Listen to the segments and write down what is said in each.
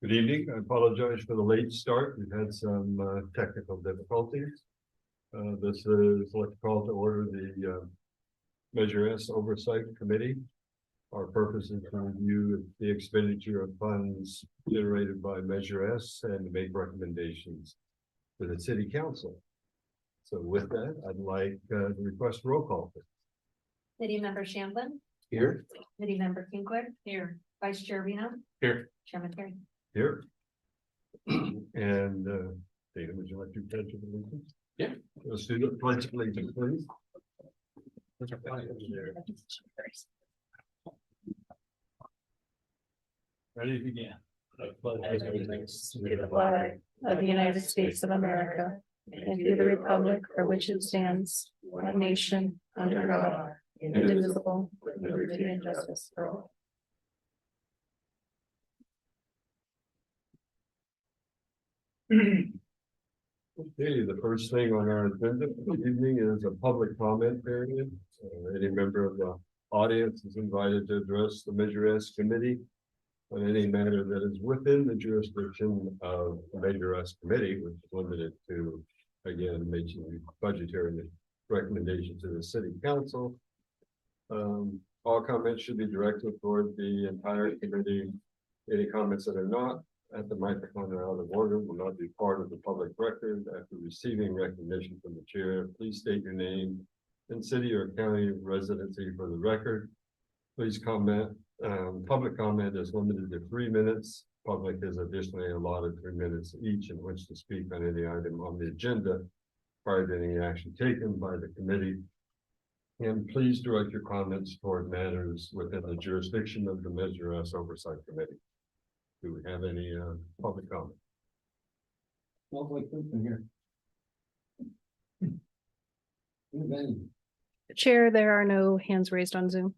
Good evening. I apologize for the late start. We've had some technical difficulties. This is let's call to order the Measure S Oversight Committee. Our purpose is to review the expenditure of funds generated by Measure S and to make recommendations to the City Council. So with that, I'd like to request a roll call. City Member Shamblin. Here. City Member Kinkler. Here. Vice Chair Reno. Here. Chairman Terry. Here. And Dana, would you like to pledge allegiance? Yeah. Let's do the pledge of allegiance, please. Ready to begin. To the flag of the United States of America and to the republic for which it stands, one nation, under God, indivisible, with liberty and justice for all. Okay, the first thing on our agenda for the evening is a public comment period. Any member of the audience is invited to address the Measure S committee on any matter that is within the jurisdiction of the Measure S committee, which is limited to, again, making budgetary recommendations to the city council. All comments should be directed toward the entire committee. Any comments that are not at the microphone or out of order will not be part of the public record. After receiving recognition from the chair, please state your name and city or county residency for the record. Please comment. Public comment is limited to 3 minutes. Public is additionally allotted 3 minutes each in which to speak on any item on the agenda prior to any action taken by the committee. And please direct your comments toward matters within the jurisdiction of the Measure S Oversight Committee. Do we have any public comment? Chair, there are no hands raised on Zoom.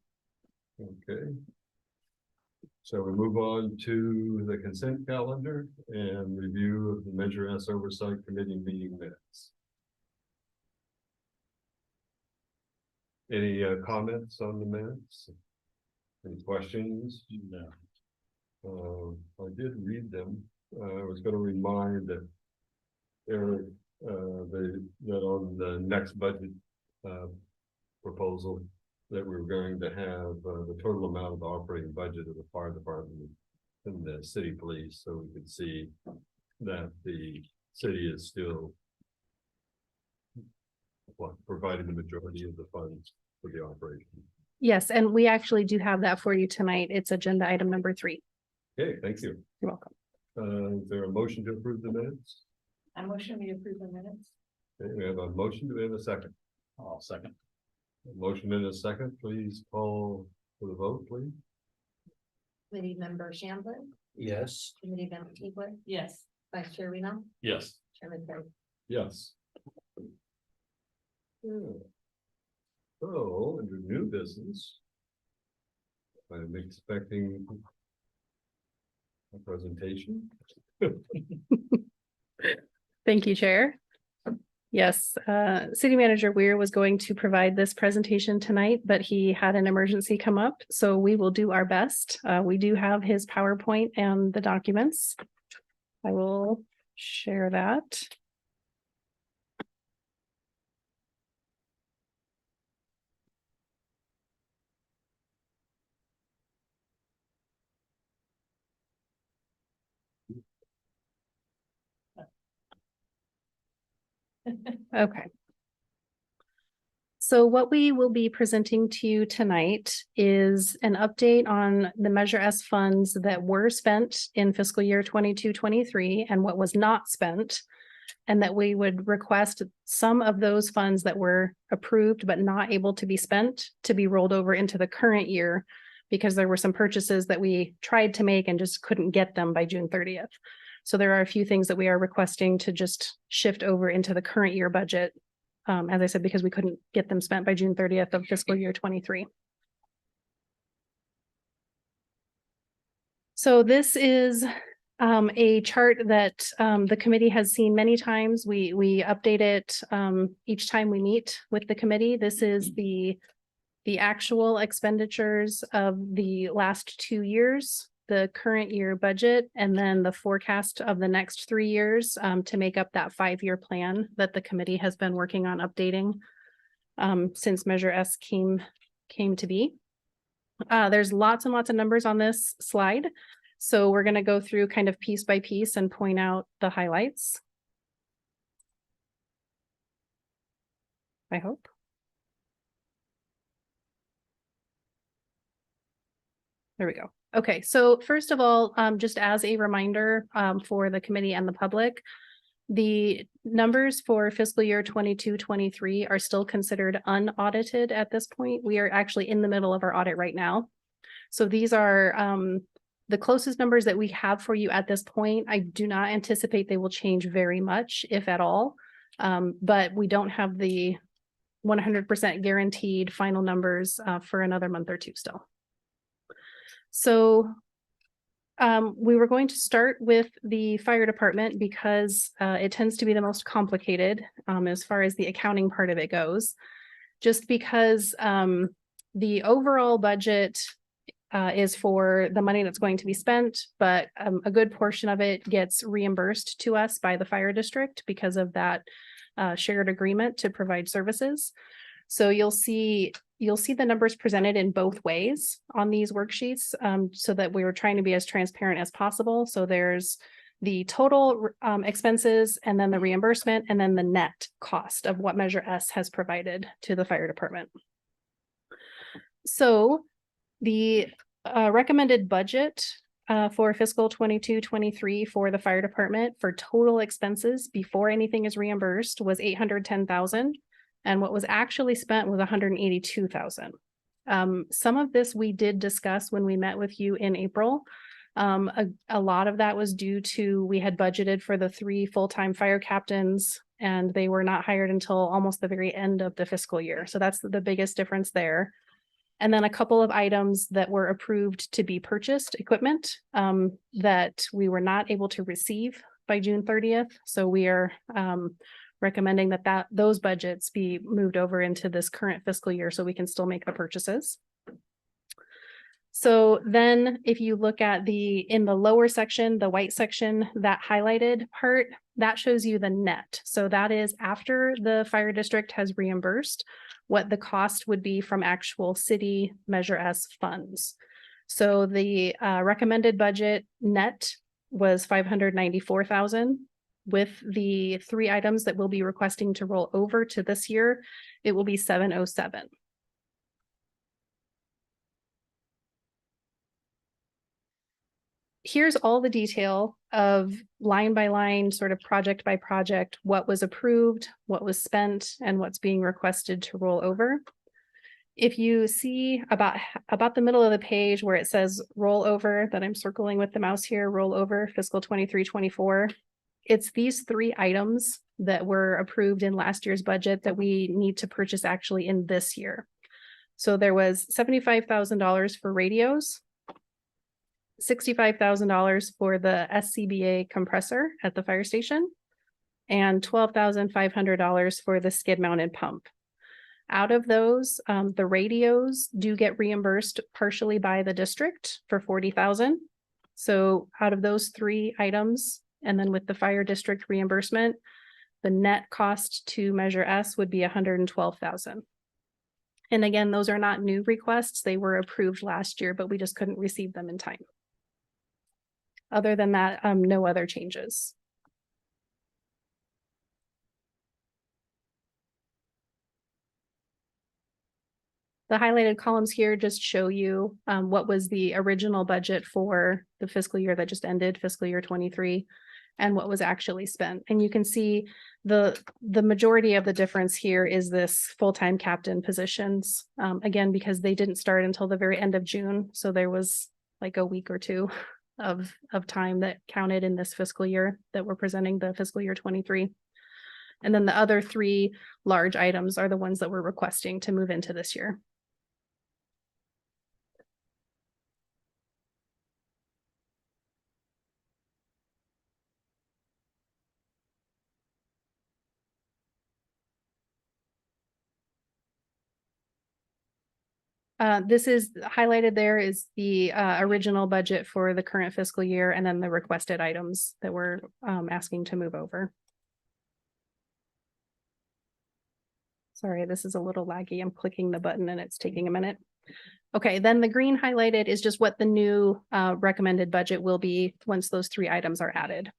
Okay. So we move on to the consent calendar and review of the Measure S Oversight Committee meeting minutes. Any comments on the minutes? Any questions? No. I did read them. I was going to remind that Eric that on the next budget proposal that we're going to have the total amount of the operating budget of the fire department and the city police, so we could see that the city is still providing the majority of the funds for the operation. Yes, and we actually do have that for you tonight. It's agenda item number 3. Okay, thank you. You're welcome. Is there a motion to approve the minutes? I motion we approve the minutes. Okay, we have a motion. Do we have a second? I'll second. A motion in a second. Please call for the vote, please. City Member Shamblin. Yes. Committee Member Kinkler. Yes. Vice Chair Reno. Yes. Chairman Terry. Yes. Yeah. So, under new business, I'm expecting a presentation. Thank you, Chair. Yes, City Manager Weir was going to provide this presentation tonight, but he had an emergency come up, so we will do our best. We do have his PowerPoint and the documents. I will share that. Okay. So what we will be presenting to you tonight is an update on the Measure S funds that were spent in fiscal year 22-23 and what was not spent. And that we would request some of those funds that were approved but not able to be spent to be rolled over into the current year because there were some purchases that we tried to make and just couldn't get them by June 30th. So there are a few things that we are requesting to just shift over into the current year budget. As I said, because we couldn't get them spent by June 30th of fiscal year 23. So this is a chart that the committee has seen many times. We update it each time we meet with the committee. This is the actual expenditures of the last 2 years the current year budget and then the forecast of the next 3 years to make up that 5-year plan that the committee has been working on updating since Measure S came to be. There's lots and lots of numbers on this slide. So we're going to go through kind of piece by piece and point out the highlights. I hope. There we go. Okay, so first of all, just as a reminder for the committee and the public, the numbers for fiscal year 22-23 are still considered unaudited at this point. We are actually in the middle of our audit right now. So these are the closest numbers that we have for you at this point. I do not anticipate they will change very much, if at all. But we don't have the 100% guaranteed final numbers for another month or two still. So we were going to start with the fire department because it tends to be the most complicated as far as the accounting part of it goes. Just because the overall budget is for the money that's going to be spent, but a good portion of it gets reimbursed to us by the fire district because of that shared agreement to provide services. So you'll see the numbers presented in both ways on these worksheets so that we were trying to be as transparent as possible. So there's the total expenses and then the reimbursement and then the net cost of what Measure S has provided to the fire department. So the recommended budget for fiscal 22-23 for the fire department for total expenses before anything is reimbursed was $810,000. And what was actually spent was $182,000. Some of this we did discuss when we met with you in April. A lot of that was due to we had budgeted for the 3 full-time fire captains and they were not hired until almost the very end of the fiscal year. So that's the biggest difference there. And then a couple of items that were approved to be purchased, equipment that we were not able to receive by June 30th. So we are recommending that those budgets be moved over into this current fiscal year so we can still make the purchases. So then if you look at in the lower section, the white section, that highlighted part, that shows you the net. So that is after the fire district has reimbursed what the cost would be from actual city Measure S funds. So the recommended budget net was $594,000. With the 3 items that we'll be requesting to roll over to this year, it will be $707,000. Here's all the detail of line by line, sort of project by project, what was approved, what was spent, and what's being requested to roll over. If you see about the middle of the page where it says roll over, that I'm circling with the mouse here, roll over fiscal 23-24. It's these 3 items that were approved in last year's budget that we need to purchase actually in this year. So there was $75,000 for radios, $65,000 for the SCBA compressor at the fire station, and $12,500 for the skid mounted pump. Out of those, the radios do get reimbursed partially by the district for $40,000. So out of those 3 items, and then with the fire district reimbursement, the net cost to Measure S would be $112,000. And again, those are not new requests. They were approved last year, but we just couldn't receive them in time. Other than that, no other changes. The highlighted columns here just show you what was the original budget for the fiscal year that just ended, fiscal year 23. And what was actually spent. And you can see the majority of the difference here is this full-time captain positions. Again, because they didn't start until the very end of June. So there was like a week or 2 of time that counted in this fiscal year that we're presenting the fiscal year 23. And then the other 3 large items are the ones that we're requesting to move into this year. This is highlighted there is the original budget for the current fiscal year and then the requested items that we're asking to move over. Sorry, this is a little laggy. I'm clicking the button and it's taking a minute. Okay, then the green highlighted is just what the new recommended budget will be once those 3 items are added.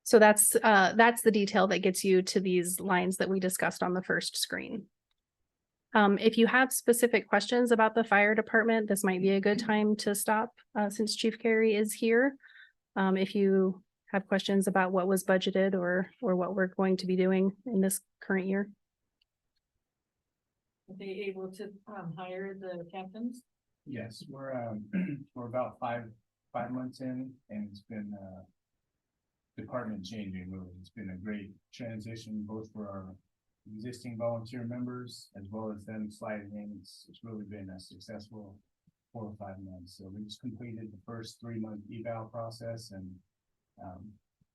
So that's the detail that gets you to these lines that we discussed on the first screen. If you have specific questions about the fire department, this might be a good time to stop since Chief Carey is here. If you have questions about what was budgeted or what we're going to be doing in this current year. Are they able to hire the captains? Yes, we're we're about five months in, and it's been department changing, really. It's been a great transition both for our existing volunteer members as well as them sliding in. It's really been a successful 4 or 5 months. So we just completed the first 3-month eval process, and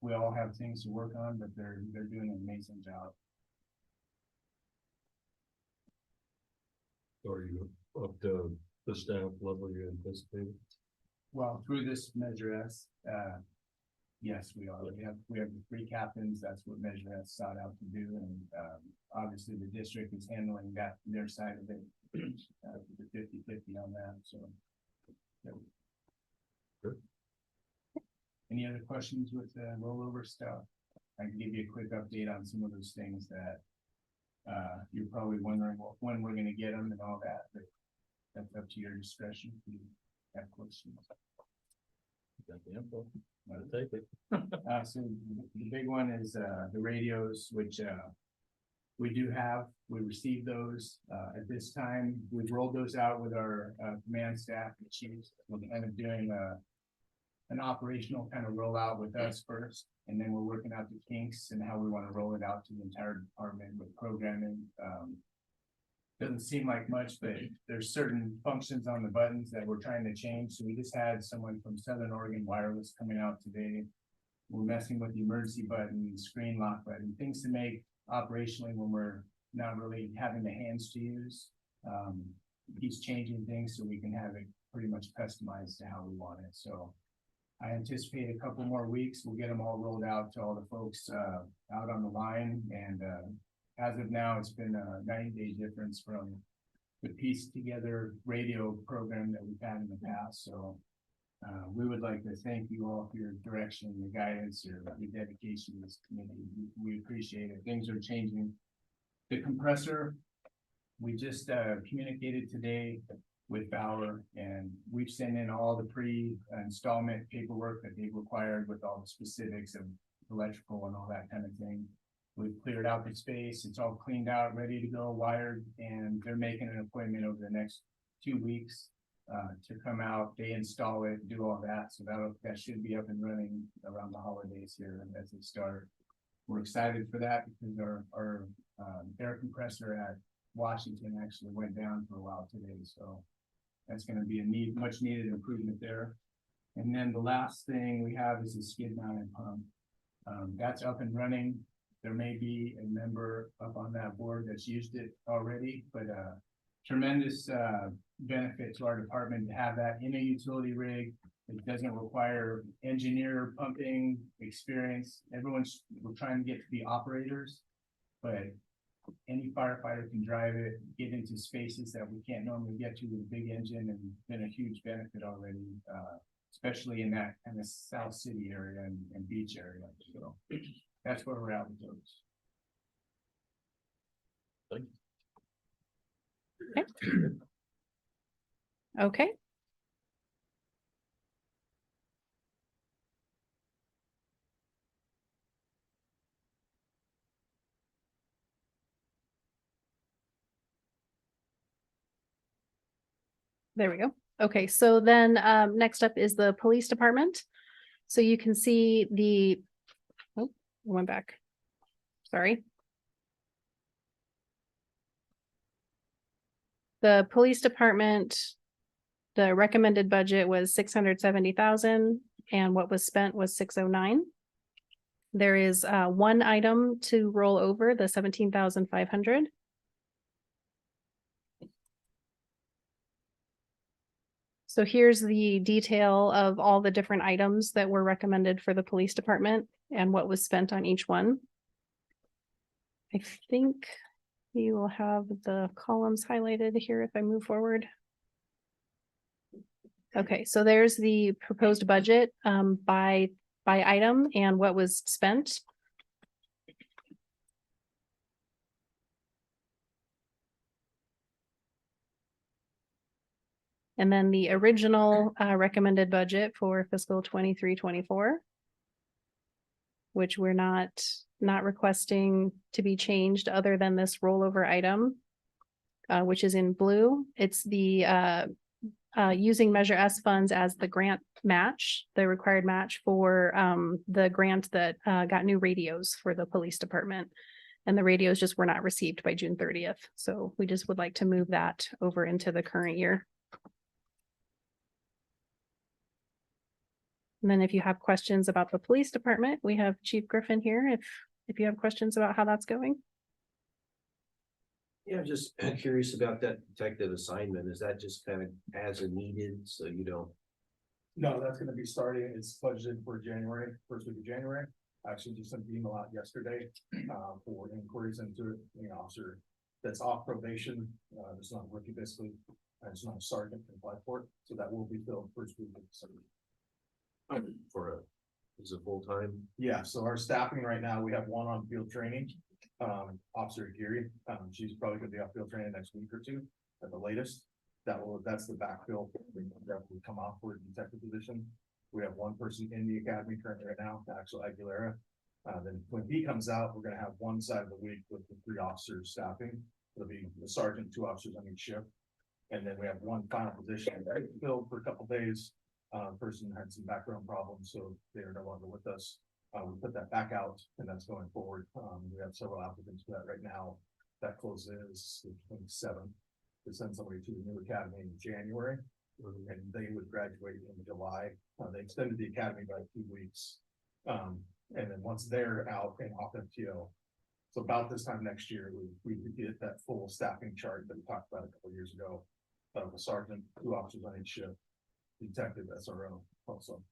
we all have things to work on, but they're doing an amazing job. Are you up to the staff level you anticipated? Well, through this Measure S, yes, we are. We have the 3 captains. That's what Measure S sought out to do, and obviously the district is handling that their side of it, the 50-50 on that. So, yeah. Good. Any other questions with the rollover stuff? I can give you a quick update on some of those things that you're probably wondering when we're going to get them and all that, but that's up to your discretion if you have questions. Got the info. I'll take it. So the big one is the radios, which we do have. We received those at this time. We've rolled those out with our command staff, the chiefs. We're kind of doing an operational kind of rollout with us first, and then we're working out the kinks and how we want to roll it out to the entire department with programming. Doesn't seem like much, but there's certain functions on the buttons that we're trying to change. So we just had someone from Southern Oregon Wireless coming out today. We're messing with the emergency button, screen lock button, things to make operationally when we're not really having the hands to use. He's changing things so we can have it pretty much customized to how we want it. So I anticipate a couple more weeks. We'll get them all rolled out to all the folks out on the line, and as of now, it's been a 90-day difference from the piece together radio program that we've had in the past. So we would like to thank you all for your direction, your guidance, your dedication to this community. We appreciate it. Things are changing. The compressor, we just communicated today with Bauer, and we've sent in all the pre-installment paperwork that they've required with all the specifics of electrical and all that kind of thing. We've cleared out the space. It's all cleaned out, ready to go, wired, and they're making an appointment over the next 2 weeks to come out. They install it, do all that. So that should be up and running around the holidays here as they start. We're excited for that because our air compressor at Washington actually went down for a while today. So that's going to be a much needed improvement there. And then the last thing we have is a skid mounted pump. That's up and running. There may be a member up on that board that's used it already, but tremendous benefit to our department to have that in a utility rig. It doesn't require engineer pumping experience. We're trying to get to be operators, but any firefighter can drive it, get into spaces that we can't normally get to with a big engine, and been a huge benefit already, especially in that kind of South City area and beach area. So that's where we're at with those. Okay. There we go. Okay, so then next up is the police department. So you can see the, oh, I went back. Sorry. The police department, the recommended budget was 670,000 and what was spent was 609. There is one item to roll over, the 17,500. So here's the detail of all the different items that were recommended for the police department and what was spent on each one. I think you will have the columns highlighted here if I move forward. Okay, so there's the proposed budget by item and what was spent. And then the original recommended budget for fiscal 23-24, which we're not requesting to be changed other than this rollover item, which is in blue. It's the using Measure S funds as the grant match, the required match for the grant that got new radios for the police department. And the radios just were not received by June 30th. So we just would like to move that over into the current year. And then if you have questions about the police department, we have Chief Griffin here if you have questions about how that's going. Yeah, just curious about that detective assignment. Is that just kind of as a needed, so you don't? No, that's gonna be starting, it's budgeted for January, first week of January. I actually just sent an email out yesterday, for inquiries into it, the officer that's off probation, it's not a rookie basically, it's not a sergeant can apply for it, so that will be filled first week of December. Is it full time? Yeah, so our staffing right now, we have one on field training, Officer Geary, she's probably gonna be off field training next week or two at the latest. That's the backfill that will come off for a detective position. We have one person in the academy currently right now, Axel Aguilera. Then when he comes out, we're gonna have one side of the week with the 3 officers staffing. It'll be the sergeant, 2 officers on each shift. And then we have one final position that we filled for a couple days. Person had some background problems, so they are no longer with us. We put that back out and that's going forward. We have several applicants for that right now. That closes the 27th. To send somebody to the new academy in January, and they would graduate in July. They extended the academy by 2 weeks. And then once they're out and off FTO, so about this time next year, we would get that full staffing chart that we talked about a couple of years ago. A sergeant, 2 officers on each shift, detective SRO also.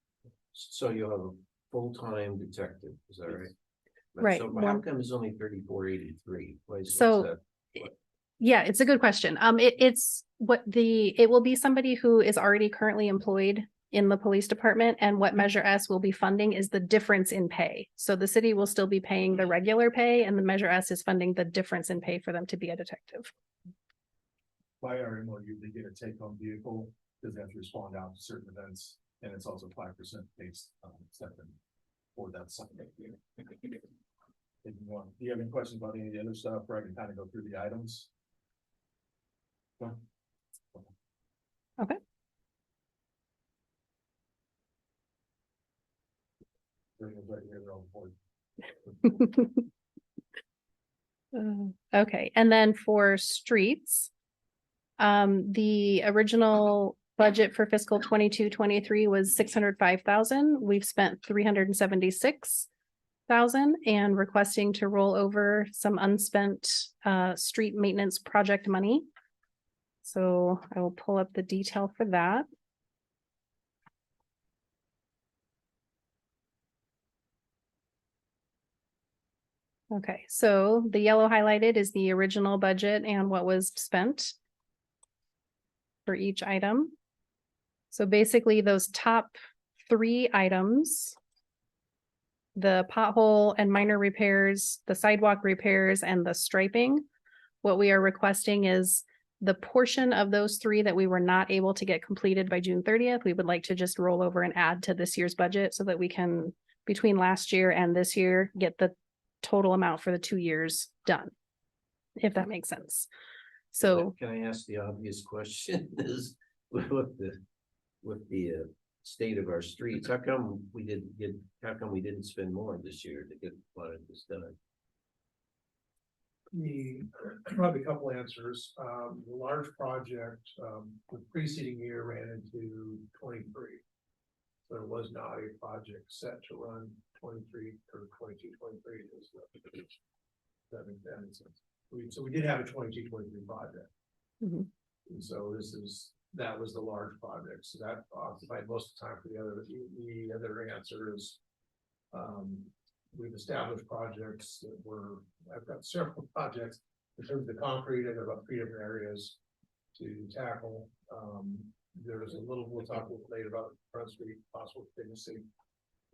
So you'll have a full-time detective, is that right? Right. So how come it's only 3483? So yeah, it's a good question. It will be somebody who is already currently employed in the police department, and what Measure S will be funding is the difference in pay. So the city will still be paying the regular pay, and the Measure S is funding the difference in pay for them to be a detective. By our MOU, they get a take-home vehicle because they have to respond out to certain events, and it's also 5% based stipend for that Sunday. If do you have any questions about any of the other stuff, or I can kind of go through the items? Okay. Right here, they're all board. Okay, and then for streets, the original budget for fiscal 22-23 was 605,000. We've spent 376,000 and requesting to roll over some unspent street maintenance project money. So I will pull up the detail for that. Okay, so the yellow highlighted is the original budget and what was spent for each item. So basically those top 3 items, the pothole and minor repairs, the sidewalk repairs, and the striping, what we are requesting is the portion of those 3 that we were not able to get completed by June 30th, we would like to just roll over and add to this year's budget so that we can, between last year and this year, get the total amount for the 2 years done, if that makes sense. So can I ask the obvious question? Is with the state of our streets, how come we didn't spend more this year to get a lot of this done? Probably a couple answers. The large project, the preceding year ran into 23. there was not a project set to run 23 or 22, 23 is that makes sense. So we did have a 22, 23 project. Mhm. And so that was the large project, so that occupied most of the time for the other answer is. We've established projects that I've got several projects in terms of the concrete, and about 3 different areas to tackle. There's a little, we'll talk a little later about Front Street, possible finishing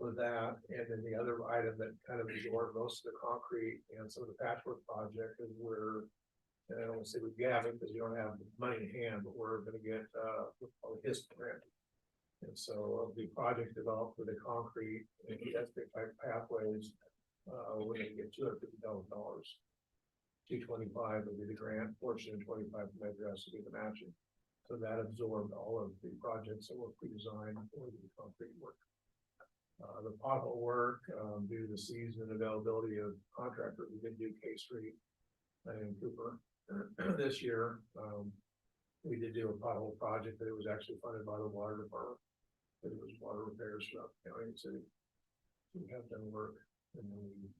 with that, and then the other item that kind of absorbed most of the concrete and some of the patchwork project is where. And I don't want to say we have it because you don't have the money in hand, but we're gonna get what's called a HISP grant. And so the project developed for the concrete and pedestrian type pathways, we're gonna get $250,000. 225 would be the grant portion, and 25 from Measure S would be the matching. So that absorbed all of the projects that were pre-designed for the concrete work. The pothole work, due to the season and availability of contractors, we did do K Street and Cooper. This year, we did do a pothole project, but it was actually funded by the water department. It was water repairs throughout the county and city. We have done work, and then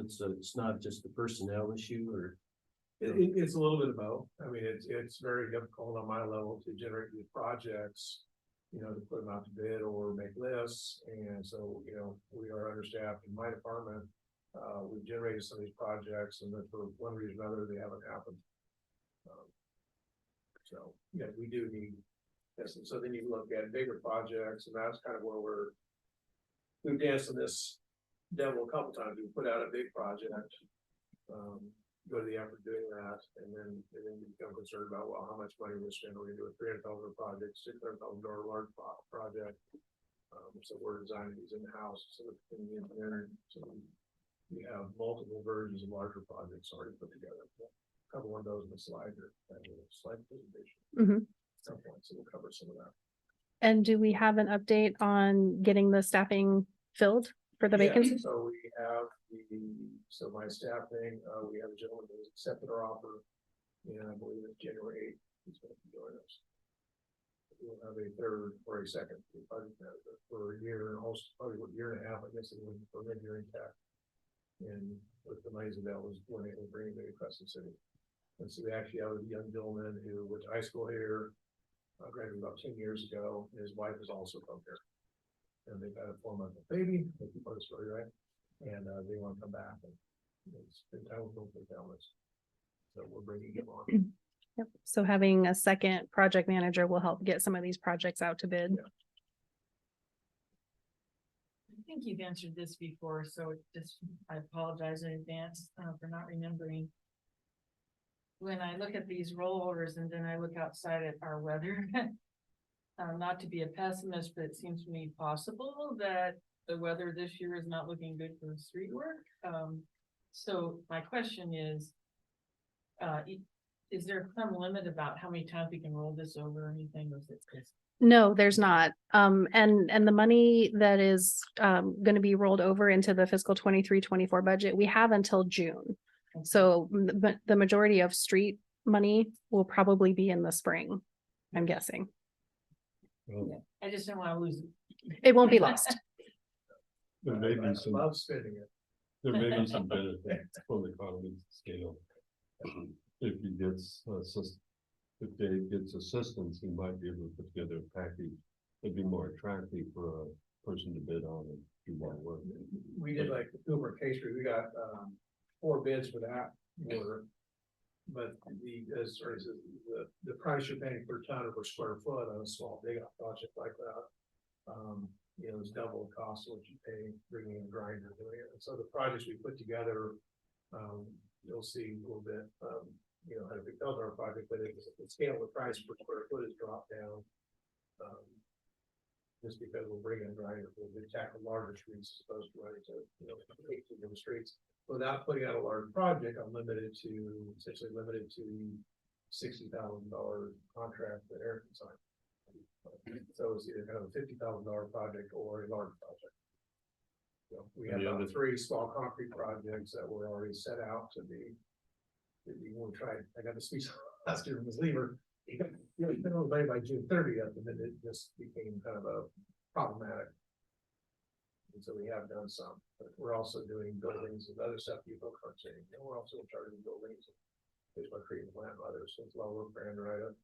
It's not just the personnel issue, or it's a little bit of both. I mean, it's very difficult on my level to generate these projects, to put them out to bid or make lists. And so, we are understaffed in my department. We've generated some of these projects, and then for one reason or another, they haven't happened. So, yeah, we do need this. And so then you look at bigger projects, and that's kind of where we've danced on this devil a couple times. We put out a big project, go to the effort doing that, and then you become concerned about, well, how much money we're spending. We're gonna do a $300,000 project, $600,000 large project. So we're designing these in-house, so in the engineering, so we have multiple versions of larger projects already put together. A couple of those in the slide here, slide presentation. Mhm. Some point, so we'll cover some of that. And do we have an update on getting the staffing filled for the Yeah, vacancy? So we have my staffing, we have a gentleman who's accepted our offer, and I believe it's January 8th, he's going to join us. We'll have a third or a second project manager for a year, and also probably a year and a half, I guess, for mid-year tech. And with the monies available, we're able to bring him across the city. And so we actually have a young gentleman who went to high school here, graduated about 10 years ago, and his wife is also from here. And they've had a 4-month baby, that's part of the story, right? And they want to come back and spend time with both their families. So we're bringing him on. Yep. So having a second project manager will help get some of these projects out to bid. Yeah. I think you've answered this before, so I apologize in advance for not remembering. When I look at these rollovers and then I look outside at our weather, not to be a pessimist, but it seems to me possible that the weather this year is not looking good for street work. So my question is there some limit about how many times we can roll this over or anything? Or is it just... No, there's not. And the money that is going to be rolled over into the fiscal 23-24 budget, we have until June. So the majority of street money will probably be in the spring, I'm guessing. Well, I just don't want to lose it. It won't be lost. There may I be some, love spending it. there may be some benefits from the economy scale. If he gets, if Dave gets assistance, he might be able to put together a package. It'd be more attractive for a person to bid on and do more work. We did like the Cooper K Street, we got 4 bids for that order. But the price you're paying per ton or per square foot on a small big project like that, is double the cost of what you pay bringing in a grinder doing it. And so the projects we put together, you'll see a little bit, how to build our project, but the scale of the price per square foot has dropped down. Just because we're bringing a grinder, we'll tackle larger streets as opposed to running to, 18 different streets. Without putting out a large project, I'm essentially limited to $60,000 contract that Eric can sign. So it's either kind of a $50,000 project or a large project. So we have about 3 small concrete projects that were already set out to be. We tried. I got to speak last year from his leaver. You know, by June 30th, and then it just became kind of a problematic. And so we have done some, but we're also doing buildings and other stuff you folks aren't seeing, and we're also charging buildings. Based on treatment plant and others, so it's lower for Android.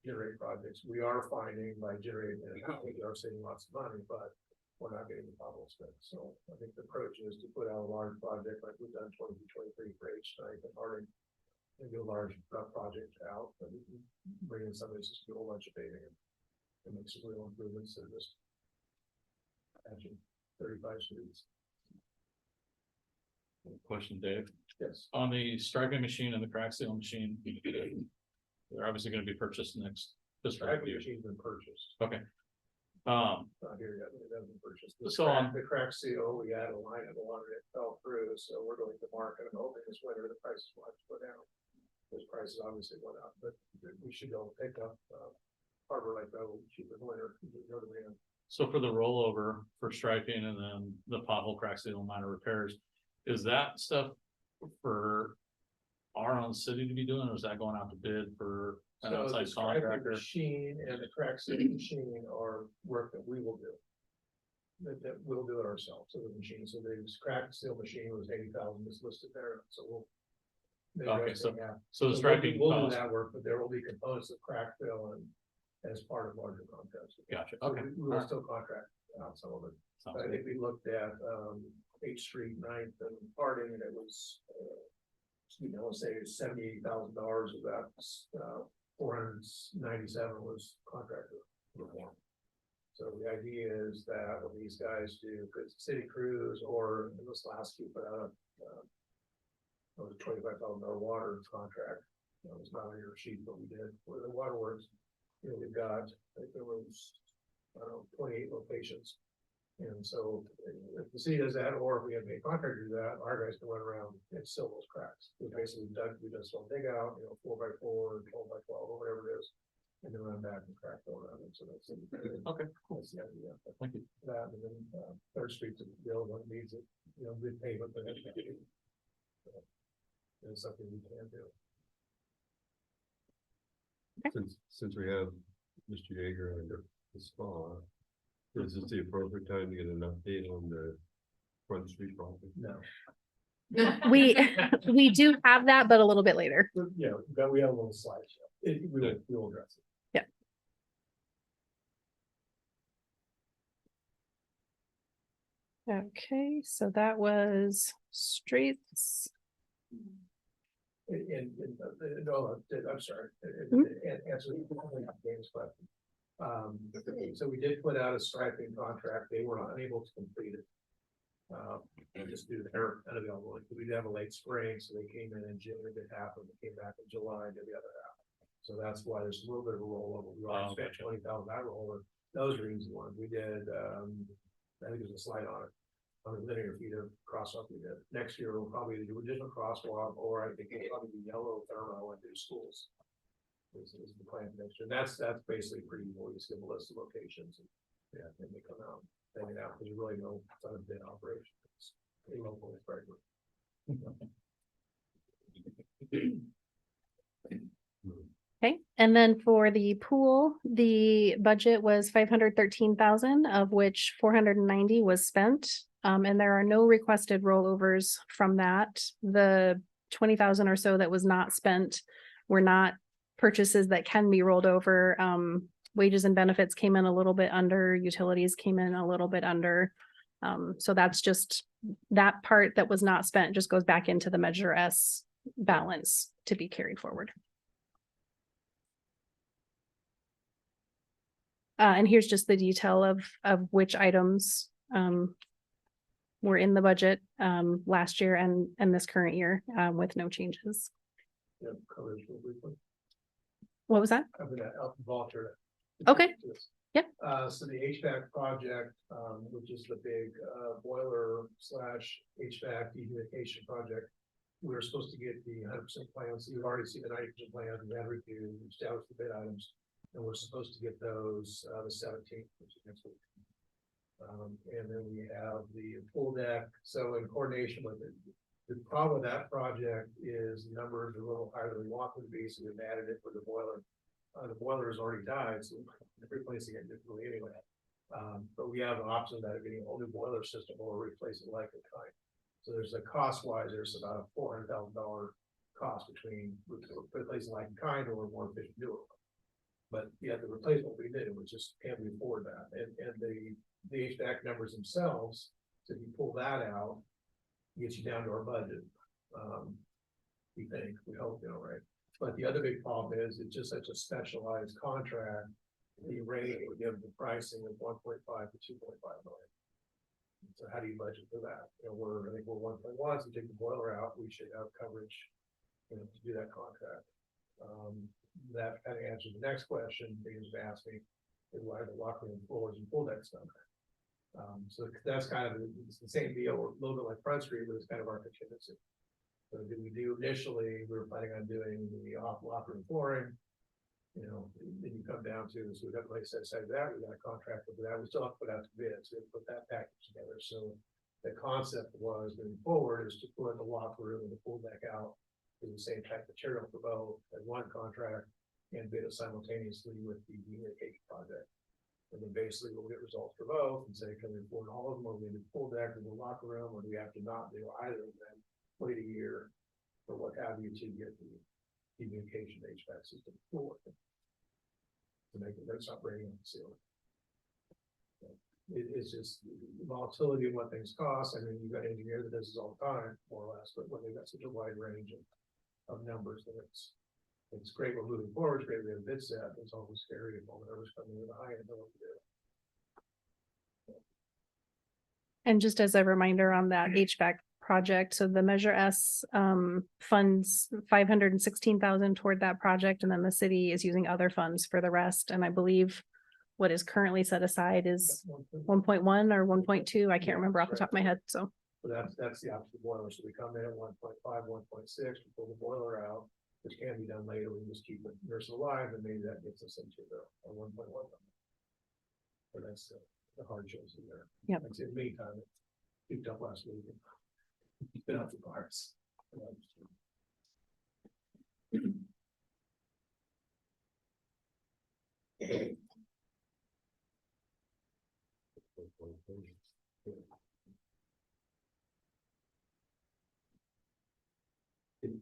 Generate projects, we are finding by generating it, we are saving lots of money, but we're not getting the bottle spent. So I think the approach is to put out a large project like we've done 2023 for H night and Harding. And do a large project out, but we can bring in somebody to do a whole bunch of paving and make some real improvements to this. Actually, 35 streets. Question, Dave, Yes. on the striping machine and the crack seal machine. They're obviously gonna be purchased next fiscal Striping year. machine's been purchased. Okay. Not here yet, but it hasn't been purchased. So on- The crack seal, we had a line of the water that fell through, so we're going to market and hoping this winter the prices will have to go down. Those prices obviously went up, but we should go pick up, harbor like that will be cheaper in winter. No demand. So for the rollover for striping and then the pothole crack seal and minor repairs, is that stuff for our own city to be doing, or is that going out to bid for an So the outside striping contractor? machine and the crack seal machine are work that we will do. That we'll do it ourselves, so the machine, so the crack seal machine was 80,000, is listed there, so we'll. the Okay, rest so- they have. So the we'll striping We'll do cost, that work, but there will be components of crack fill and as part of larger contracts. gotcha, So okay. We will alright, still contract out some of it. sounds I good. think we looked at, H Street, 9th and Harding, and it was, I want to say $78,000 of that, 497 was contractor. performed. So the idea is that when these guys do, because city crews or in this last year, put out it was a $25,000 water contract. It was not on your sheet, but we did for the waterworks. You know, we've got, I think there was, I don't know, 28 locations. And so if the city does that, or if we have a contractor do that, our guys can run around and seal those cracks. We basically we just don't dig out, 4x4, 12x12, or whatever it is. And then run back and crack fill around it. So that's. Okay, cool. That's the idea. Thank you. That and then Third Street's the other one needs it, good payment, but it's something we can do. Since we have Mr. Yeager under the spot, is this the appropriate time to get an update on the Front Street project? No. We do have that, but a little bit later. Yeah, but we have a little slideshow. We'll address it. Okay, so that was streets. No, I'm sorry. Mhm. Answer James' question. So we did put out a striping contract. They were unable to complete it. Just due to their unavailability. We did have a late spring, so they came in June, they did half of it, came back in July, and did the other half. So that's why there's a little bit of a rollover. We already spent 20,000 that rollover. Those are easy ones. We did, I think there's a slide on it. On the linear feet of crosswalk we did. Next year, we'll probably do a different crosswalk, or I think it'll probably be yellow thermo and do schools. This is the plan for next year. That's basically pretty, we'll just give a list of locations and, yeah, and they come out, hang it out, because you really know it's not a big operation. It's a local, it's very good. Okay, and then for the pool, the budget was 513,000, of which 490 was spent. And there are no requested rollovers from that. The 20,000 or so that was not spent were not purchases that can be rolled over. Wages and benefits came in a little bit under, utilities came in a little bit under. So that's just, that part that was not spent just goes back into the Measure S balance to be carried forward. And here's just the detail of which items were in the budget last year and this current year with no changes. Yeah, covers real briefly. What was that? I'm gonna help Walter. Okay. Yep. So the HVAC project, which is the big boiler / HVAC dehumidification project. We were supposed to get the 100% plans. You've already seen the nitrogen plan, we had reviewed, we established the bid items. And we're supposed to get those the 17th, which is next week. And then we have the pool deck. So in coordination with it, the problem with that project is the numbers are a little higher than we want them to be, so we've added it for the boiler. the boiler has already died, so replacing it differently anyway. But we have an option that getting a whole new boiler system or replace it like in kind. So there's a cost wise, there's about a $400,000 cost between replacing like in kind or more efficient doing. But yeah, the replacement we did, we just can't afford that, and the HVAC numbers themselves, so if you pull that out, gets you down to our budget. We think, we hope, right? But the other big problem is it's just such a specialized contract. The rate would give the pricing of 1.5 to 2.5 million. So how do you budget for that? I think we're 1.1, so take the boiler out, we should have coverage, to do that contract. That kind of answers the next question they just asked me, is why the locker room floors and pool deck stuff. So that's kind of, it's the same deal, a little bit like Front Street, but it's kind of our contingency. So did we do initially, we were planning on doing the off locker room flooring. Then you come down to, so we got like set aside that, we got a contract with that, we still have to put out the bids, so we put that package together. So the concept was moving forward is to put the locker room and the pool deck out to the same type of material for both as one contract and bid it simultaneously with the communication project. And then basically we'll get results for both and say, can we afford all of them, or we need the pool deck or the locker room, or do we have to not do either of them? Wait a year or what have you to get the communication HVAC system forward to make it, it's not raining on the ceiling. It's just volatility of what things cost. I mean, you've got an engineer that does this all the time, more or less, but when they've got such a wide range of numbers, then it's great we're moving forward, it's great we have a bid set, it's always scary if all the numbers coming in the high end, what to do. And just as a reminder on that HVAC project, so the Measure S funds 516,000 toward that project, and then the city is using other funds for the rest. And I believe what is currently set aside is 1.1 or 1.2. I can't remember off the top of my head. So that's the opposite boiler. So we come in at 1.5, 1.6, we pull the boiler out, which can be done later. We can just keep the nurse alive, and maybe that gets us into the 1.1. But that's the hard choice in there. Yep. Like I said, in the meantime, it picked up last week. Been out the bars.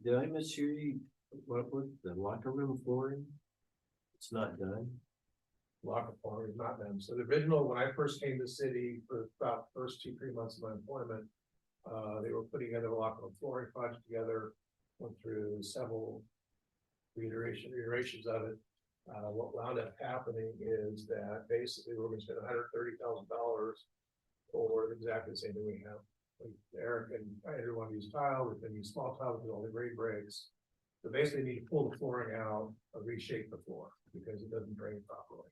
Did I mishear you? What was the locker room flooring? It's not done. Locker flooring is not done. So the original, when I first came to the city for about the first 2-3 months of my employment, they were putting together a locker room flooring project together, went through several iterations of it. What wound up happening is that basically we're going to spend $130,000 for exactly the same thing we have. Like Eric and everyone use tile, we're going to use small tile with all the grade breaks. So basically you need to pull the flooring out or reshape the floor because it doesn't drain properly.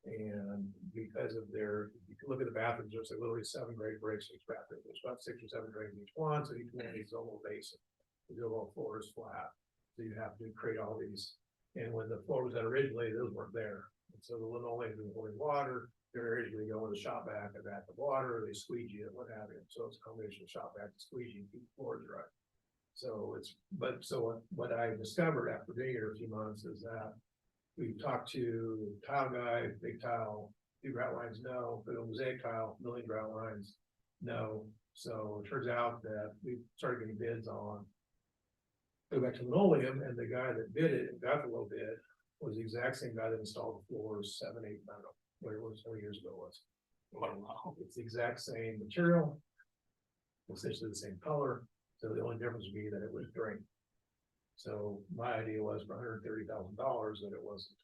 And because of you can look at the bathrooms, there's like literally 7 grade breaks in each bathroom. There's about 6 or 7 drains in each one, so each one needs a little basin. The overall floor is flat, so you have to create all these. And when the floor was done originally, those weren't there. And so the linoleum is holding water. There are areas where you go in the shop vac and back the water, they squeegee it, what have you. So it's a combination of shop vac and squeegee to keep the floors dry. So what I discovered after being here a few months is that we talked to the tile guy, big tile, big grout lines, no, but mosaic tile, million grout lines, no. So it turns out that we started getting bids on. Go back to linoleum, and the guy that bid it and got the low bid was the exact same guy that installed the floors 7, 8, I don't know, whatever it was, 20 years ago it was. Wow. It's the exact same material, essentially the same color. So the only difference would be that it would drain. So my idea was for $130,000 that it wasn't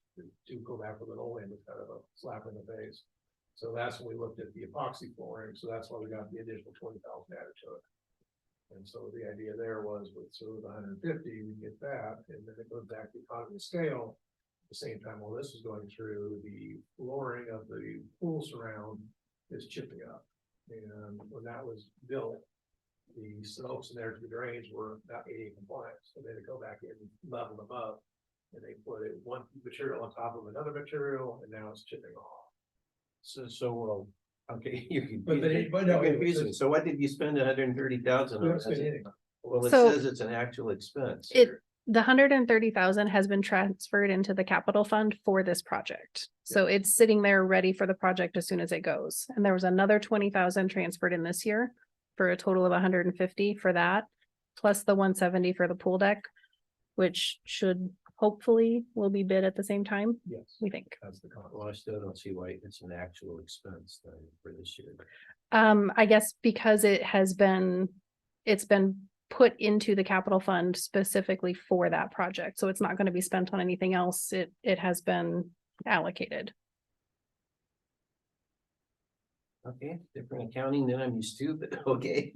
to go back with linoleum was kind of a slap in the face. So that's when we looked at the epoxy flooring. So that's why we got the additional 20,000 added to it. And so the idea there was with the 150, we get that, and then it goes back to economy of scale. At the same time, while this is going through, the flooring of the pool surround is chipping up. And when that was built, the slopes in there to the drains were not ADA compliant. So they had to go back in and level them up, and they put one material on top of another material, and now it's chipping off. So okay, you're no, confusing. So what did you spend 130,000 We on? don't spend anything. Well, it So- says it's an actual expense. It The 130,000 has been transferred into the capital fund for this project. So it's sitting there ready for the project as soon as it goes. And there was another 20,000 transferred in this year for a total of 150 for that, plus the 170 for the pool deck, which should hopefully will be bid at the same time, Yes, we think. that's the concept. Well, I still don't see why it's an actual expense then for this year. I guess because it's been put into the capital fund specifically for that project. So it's not going to be spent on anything else. It has been allocated. Okay, different accounting than I'm used to, but okay.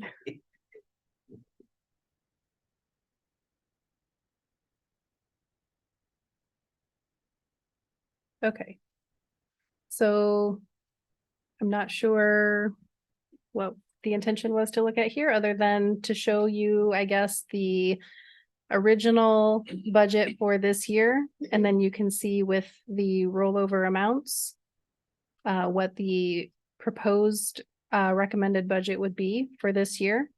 Okay. So I'm not sure what the intention was to look at here, other than to show you, I guess, the original budget for this year, and then you can see with the rollover amounts what the proposed recommended budget would be for this year.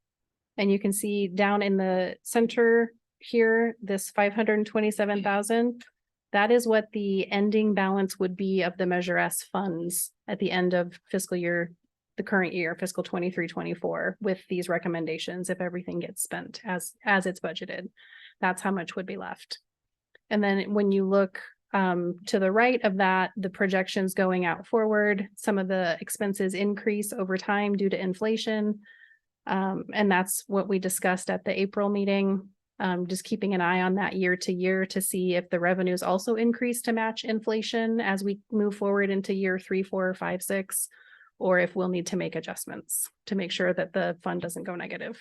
And you can see down in the center here, this 527,000. That is what the ending balance would be of the Measure S funds at the end of fiscal year, the current year, fiscal 23-24, with these recommendations, if everything gets spent as it's budgeted. That's how much would be left. And then when you look to the right of that, the projections going out forward, some of the expenses increase over time due to inflation. And that's what we discussed at the April meeting. Just keeping an eye on that year to year to see if the revenues also increase to match inflation as we move forward into year 3, 4, 5, 6, or if we'll need to make adjustments to make sure that the fund doesn't go negative.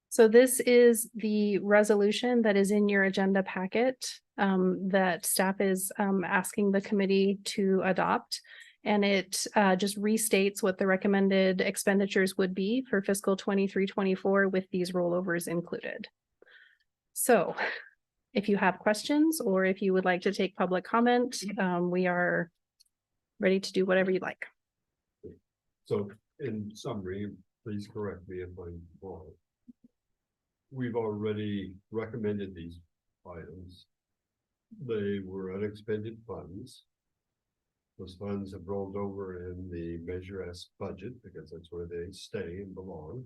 So this is the resolution that is in your agenda packet that staff is asking the committee to adopt. And it just restates what the recommended expenditures would be for fiscal 23-24 with these rollovers included. So if you have questions or if you would like to take public comment, we are ready to do whatever you'd like. So in summary, please correct me if I'm wrong. We've already recommended these items. They were unexpended funds. Those funds have rolled over in the Measure S budget because that's where they stay and belong.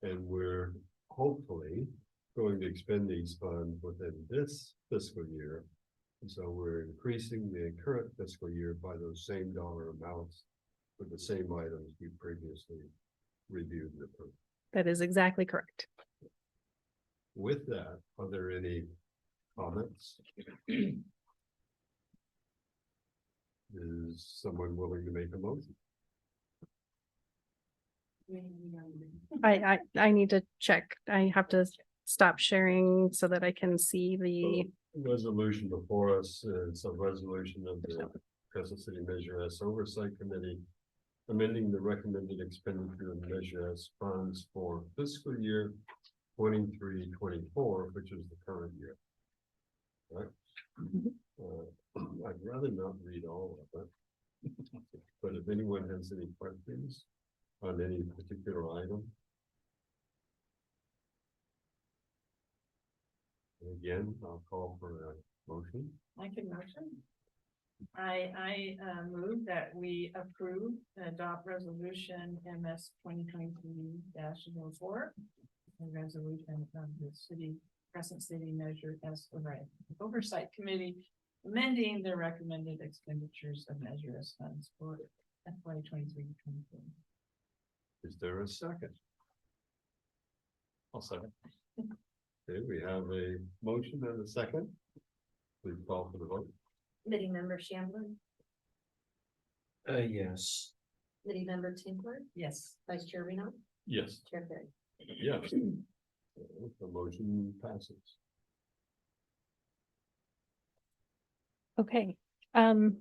And we're hopefully going to expend these funds within this fiscal year. And so we're increasing the current fiscal year by those same dollar amounts for the same items we previously reviewed and approved. That is exactly correct. With that, are there any comments? Is someone willing to make a motion? I need to check. I have to stop sharing so that I can see the. Resolution before us is a resolution of the Crescent City Measure S Oversight Committee, amending the recommended expenditure of Measure S funds for fiscal year 23-24, which is the current year. Right? I'd rather not read all of it, but if anyone has any questions on any particular item. Again, I'll call for a motion. I can motion. I move that we approve and adopt resolution MS 2023-04. A resolution of the city, Crescent City Measure S Oversight Committee, amending the recommended expenditures of Measure S funds for FY 23-24. Is there a second? I'll second. Okay, we have a motion and a second. Please call for the vote. Committee member Shamblin, Yes. committee member Tinkler, Yes. vice chair Reno, Yes. chair Perry. Yes. The motion passes. Okay. Martha,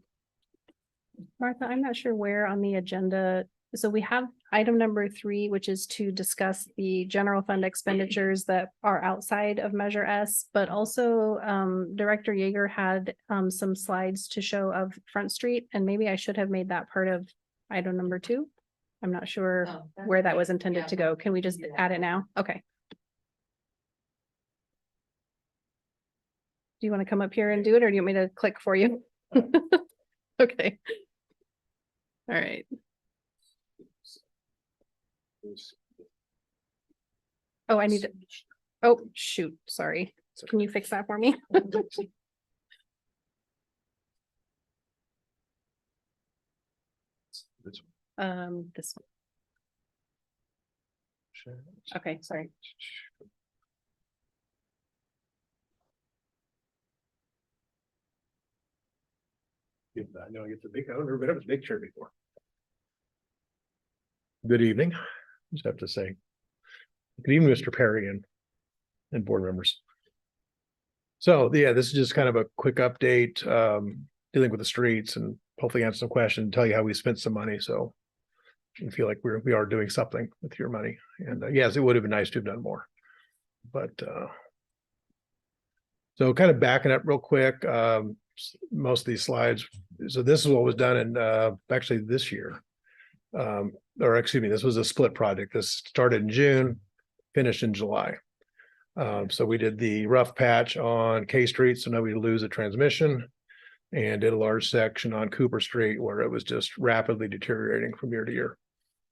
I'm not sure where on the agenda. So we have item number 3, which is to discuss the general fund expenditures that are outside of Measure S, but also Director Yeager had some slides to show of Front Street, and maybe I should have made that part of item number 2. I'm not sure Oh, that's where that okay. was intended Yeah. to go. Can we just add it now? Okay. Do you want to come up here and do it, or do you want me to click for you? Okay. All right. Oh, I need to, oh, shoot, sorry. Can you fix that for me? This one. Okay, sorry. I know I get the big, I've never been up a big chair before. Good evening, just have to say. Good evening, Mr. Perry and board members. So, yeah, this is just kind of a quick update, dealing with the streets and hopefully answer some questions, tell you how we spent some money, so you feel like we are doing something with your money. And yes, it would have been nice to have done more. But so kind of backing up real quick, most of these slides. So this is what was done in actually this year. Or excuse me, this was a split project. This started in June, finished in July. So we did the rough patch on K Street, so nobody lose a transmission, and did a large section on Cooper Street where it was just rapidly deteriorating from year to year.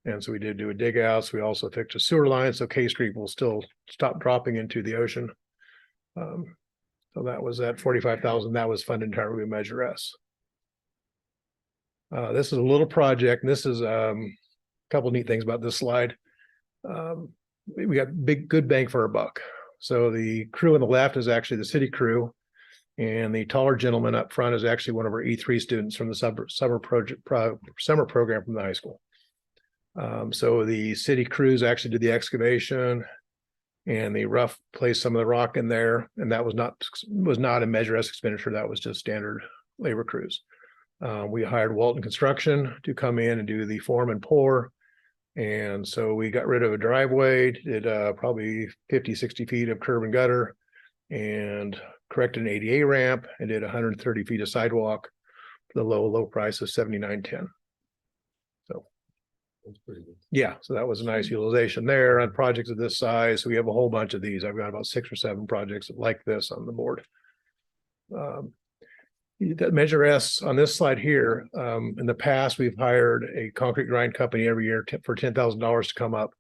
And so we did do a dig out. So we also fixed a sewer line, so K Street will still stop dropping into the ocean. So that was at 45,000. That was funded entirely with Measure S. This is a little project, and this is a couple neat things about this slide. We got good bang for our buck. So the crew on the left is actually the city crew, and the taller gentleman up front is actually one of our E3 students from the summer program from the high school. So the city crews actually did the excavation, and the rough placed some of the rock in there, and that was not a Measure S expenditure. That was just standard labor crews. We hired Walton Construction to come in and do the form and pour. And so we got rid of a driveway, did probably 50, 60 feet of curb and gutter, and corrected an ADA ramp, and did 130 feet of sidewalk for the low price of $79.10. So That's pretty good. yeah, so that was a nice utilization there on projects of this size. We have a whole bunch of these. I've got about 6 or 7 projects like this on the board. That Measure S on this slide here, in the past, we've hired a concrete grind company every year for $10,000 to come up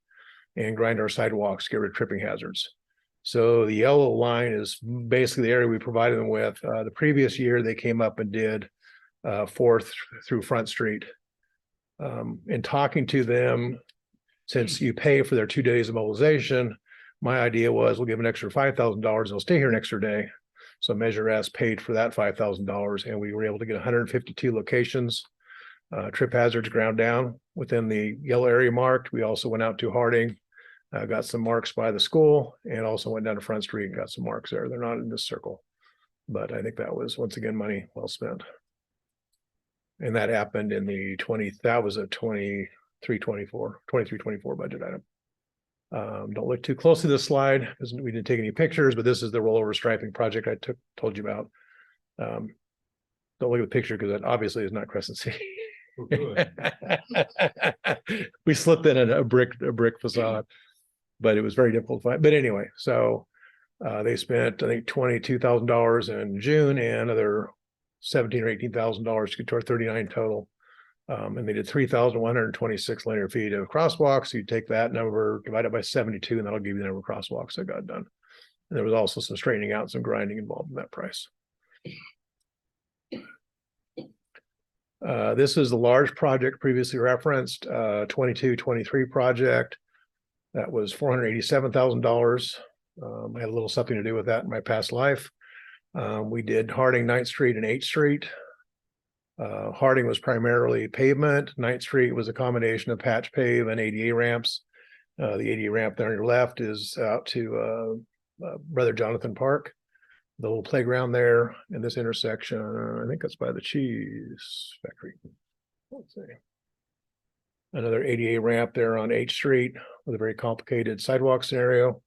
and grind our sidewalks, get rid of tripping hazards. So the yellow line is basically the area we provided them with. The previous year, they came up and did 4th through Front Street. In talking to them, since you pay for their 2 days of mobilization, my idea was we'll give an extra $5,000. They'll stay here an extra day. So Measure S paid for that $5,000, and we were able to get 152 locations, trip hazards ground down within the yellow area marked. We also went out to Harding, got some marks by the school, and also went down to Front Street and got some marks there. They're not in this circle, but I think that was, once again, money well spent. And that happened in that was a 23-24 budget item. Don't look too close to this slide because we didn't take any pictures, but this is the rollover striping project I told you about. Don't look at the picture because that obviously is not Crescent City. Oh, good. We slipped in a brick facade, but it was very difficult to find. But anyway, so they spent, I think, $22,000 in June and another $17,000 or $18,000 to get to our 39 total. And they did 3,126 linear feet of crosswalks. So you take that number, divide it by 72, and that'll give you the number of crosswalks that got done. And there was also some straightening out, some grinding involved in that price. This is the large project previously referenced, 22-23 project. That was $487,000. I had a little something to do with that in my past life. We did Harding, 9th Street, and 8th Street. Harding was primarily pavement. 9th Street was a combination of patch pave and ADA ramps. The ADA ramp there on your left is out to Brother Jonathan Park, the little playground there in this intersection. I think that's by the cheese factory. Let's see. Another ADA ramp there on H Street with a very complicated sidewalk scenario.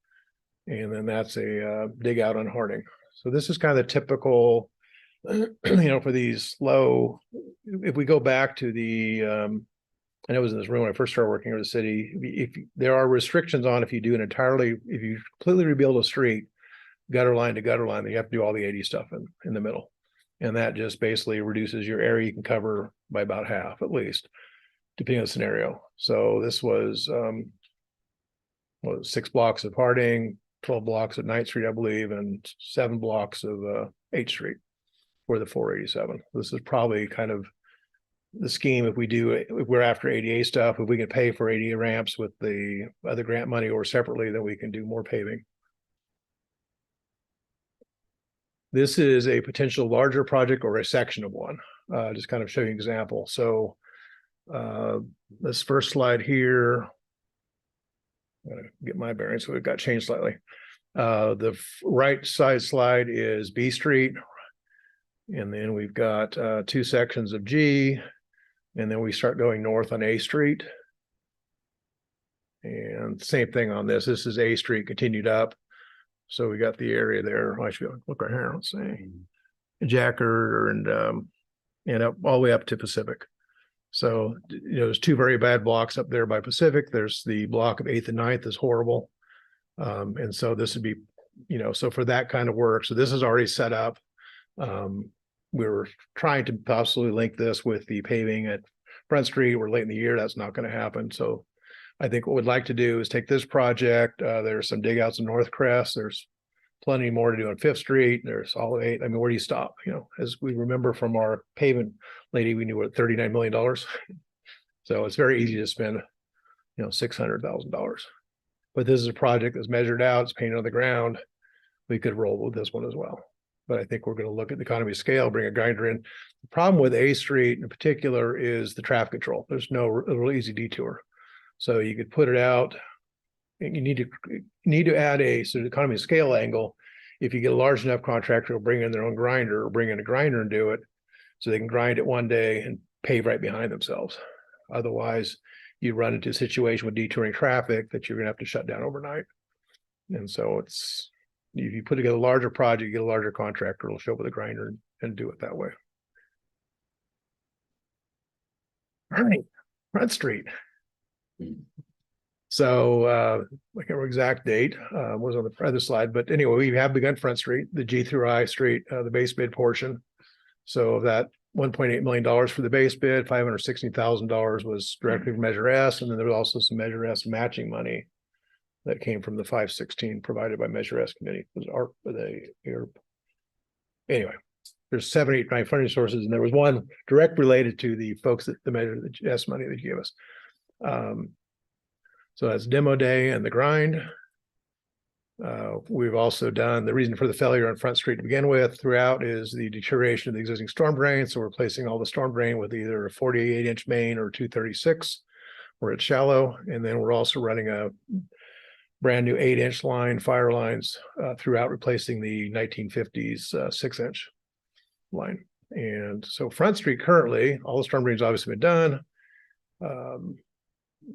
And then that's a dig out on Harding. So this is kind of the typical, for these low, if we go back to the and I was in this room when I first started working in the city. If there are restrictions on if you do if you completely rebuild a street, gutter line to gutter line, then you have to do all the 80 stuff in the middle. And that just basically reduces your area you can cover by about half at least, depending on the scenario. So this was 6 blocks of Harding, 12 blocks of 9th Street, I believe, and 7 blocks of 8th Street for the 487. This is probably kind of the scheme if we're after ADA stuff, if we can pay for ADA ramps with the other grant money or separately, then we can do more paving. This is a potential larger project or a section of one, just kind of show you an example. So this first slide here, get my bearings, so it got changed slightly. The right side slide is B Street. And then we've got 2 sections of G. And then we start going north on A Street. And same thing on this. This is A Street continued up. So we got the area there. I should look right here. Let's see. Jacker and up all the way up to Pacific. So, there's 2 very bad blocks up there by Pacific. There's the block of 8th and 9th is horrible. And so this would be, so for that kind of work. So this is already set up. We were trying to possibly link this with the paving at Front Street. We're late in the year. That's not going to happen. So I think what we'd like to do is take this project. There's some dig outs in North Crest. There's plenty more to do on 5th Street. There's all 8. I mean, where do you stop? As we remember from our pavement lady, we knew we're at $39 million. So it's very easy to spend, $600,000. But this is a project that's measured out. It's painted on the ground. We could roll with this one as well. But I think we're going to look at the economy of scale, bring a grinder in. The problem with A Street in particular is the traffic control. There's no real easy detour. So you could put it out. You need to add a sort of economy of scale angle. If you get a large enough contractor will bring in their own grinder or bring in a grinder and do it, so they can grind it one day and pave right behind themselves. Otherwise, you run into a situation with detouring traffic that you're going to have to shut down overnight. And so if you put together a larger project, you get a larger contractor will show up with a grinder and do it that way. All right, Front Street. So I can't remember exact date, was on the other slide, but anyway, we have begun Front Street, the G through I Street, the base bid portion. So of that $1.8 million for the base bid, $560,000 was directly from Measure S, and then there was also some Measure S matching money that came from the 516 provided by Measure S committee. Anyway, there's 7, 8, 9 funding sources, and there was one direct related to the folks that the Measure S money that you gave us. So that's demo day and the grind. We've also done the reason for the failure on Front Street to begin with throughout is the deterioration of the existing storm drain. So we're replacing all the storm drain with either a 48-inch main or 236 where it's shallow. And then we're also running a brand new 8-inch line, fire lines throughout, replacing the 1950s 6-inch line. And so Front Street currently, all the storm drains obviously been done.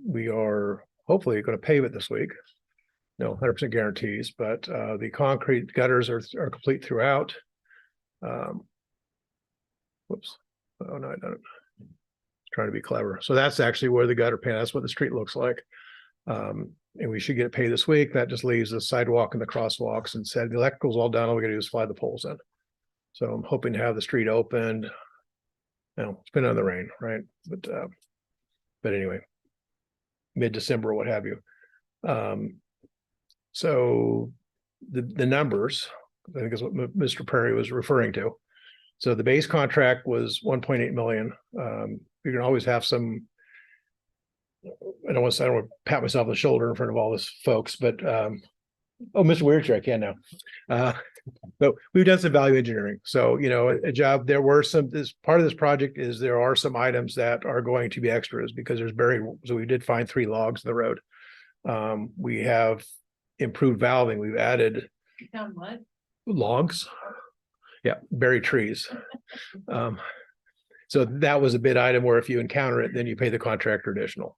We are hopefully going to pave it this week. No 100% guarantees, but the concrete gutters are complete throughout. Whoops. Oh, no, I don't. Trying to be clever. So that's actually where the gutter pan, that's what the street looks like. And we should get it paid this week. That just leaves the sidewalk and the crosswalks, and said the electrical's all done. All we got to do is slide the poles in. So I'm hoping to have the street opened. It's been on the rain, right? But anyway, mid-December or what have you. So the numbers, I think is what Mr. Perry was referring to. So the base contract was 1.8 million. You can always have some, I don't want to pat myself on the shoulder in front of all this folks, but Mr. Weircher, I can now. But we've done some value engineering. So, a job, there were this part of this project is there are some items that are going to be extras because so we did find 3 logs in the road. We have improved valving. We've added what? logs. Yeah, buried trees. So that was a bid item where if you encounter it, then you pay the contractor additional.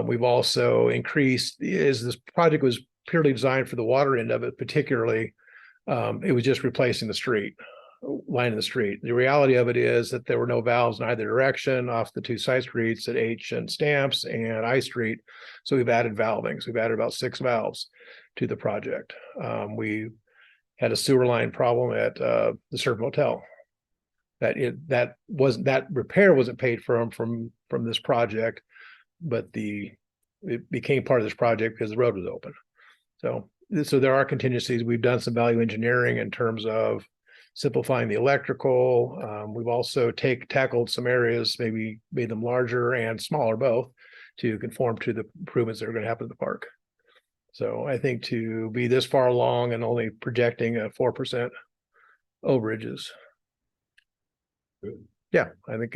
We've also increased, as this project was purely designed for the water end of it, particularly, it was just replacing the street. lining the street. The reality of it is that there were no valves in either direction off the two side streets at H and Stamps and I Street. So we've added valving. So we've added about 6 valves to the project. We had a sewer line problem at the Surf Motel. That repair wasn't paid from this project, but it became part of this project because the road was open. So there are contingencies. We've done some value engineering in terms of simplifying the electrical. We've also tackled some areas, maybe made them larger and smaller both, to conform to the improvements that are going to happen in the park. So I think to be this far along and only projecting a 4% overages. Good. Yeah, I think,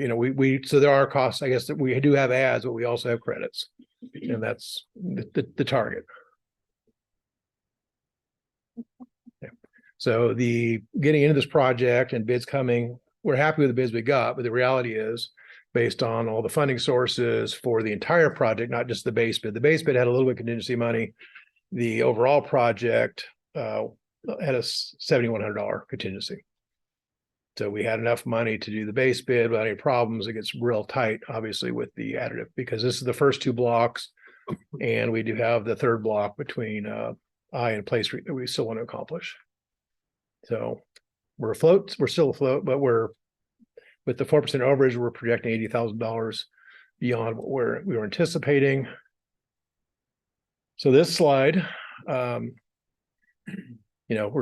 so there are costs, I guess, that we do have ads, but we also have credits. And that's the target. Yeah. So getting into this project and bids coming, we're happy with the bids we got, but the reality is, based on all the funding sources for the entire project, not just the base bid. The base bid had a little bit of contingency money. The overall project had a $7,100 contingency. So we had enough money to do the base bid without any problems. It gets real tight, obviously, with the additive, because this is the first 2 blocks, and we do have the 3rd block between I and Play Street that we still want to accomplish. So we're afloat. We're still afloat, but with the 4% overage, we're projecting $80,000 beyond what we were anticipating. So this slide, we're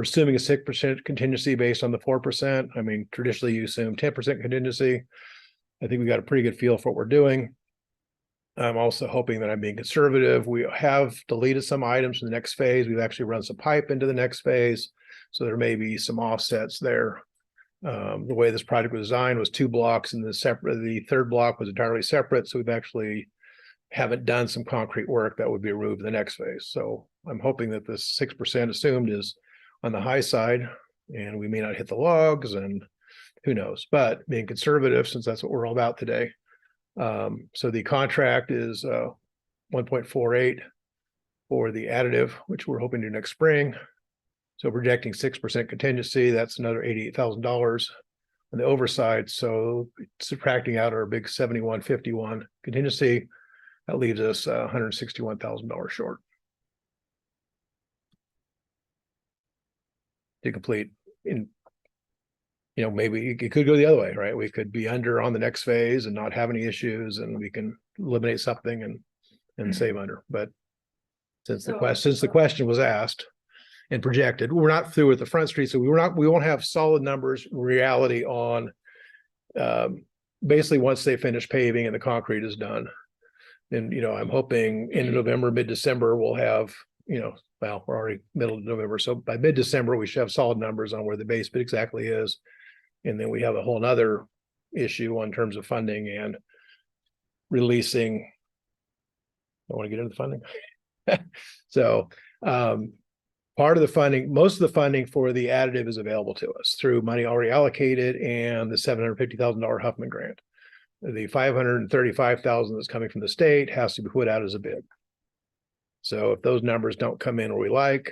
assuming a 6% contingency based on the 4%. I mean, traditionally you assume 10% contingency. I think we got a pretty good feel for what we're doing. I'm also hoping that I'm being conservative. We have deleted some items from the next phase. We've actually run some pipe into the next phase. So there may be some offsets there. The way this project was designed was 2 blocks, and the 3rd block was entirely separate. So we've actually haven't done some concrete work that would be removed in the next phase. So I'm hoping that this 6% assumed is on the high side, and we may not hit the logs, and who knows, but being conservative, since that's what we're all about today. So the contract is 1.48 for the additive, which we're hoping to do next spring. So projecting 6% contingency, that's another $88,000 on the oversight. So subtracting out our big 7151 contingency, that leaves us $161,000 short to complete. Maybe it could go the other way, right? We could be under on the next phase and not have any issues, and we can eliminate something and save under. But since the question was asked and projected, we're not through with the Front Street, so we won't have solid numbers reality on basically once they finish paving and the concrete is done. And I'm hoping in November, mid-December, we'll have, we're already middle of November, so by mid-December we should have solid numbers on where the base bid exactly is. And then we have a whole nother issue in terms of funding and releasing. I want to get into the funding. So part of the funding, most of the funding for the additive is available to us through money already allocated and the $750,000 Huffman grant. The $535,000 that's coming from the state has to be put out as a bid. So if those numbers don't come in where we like,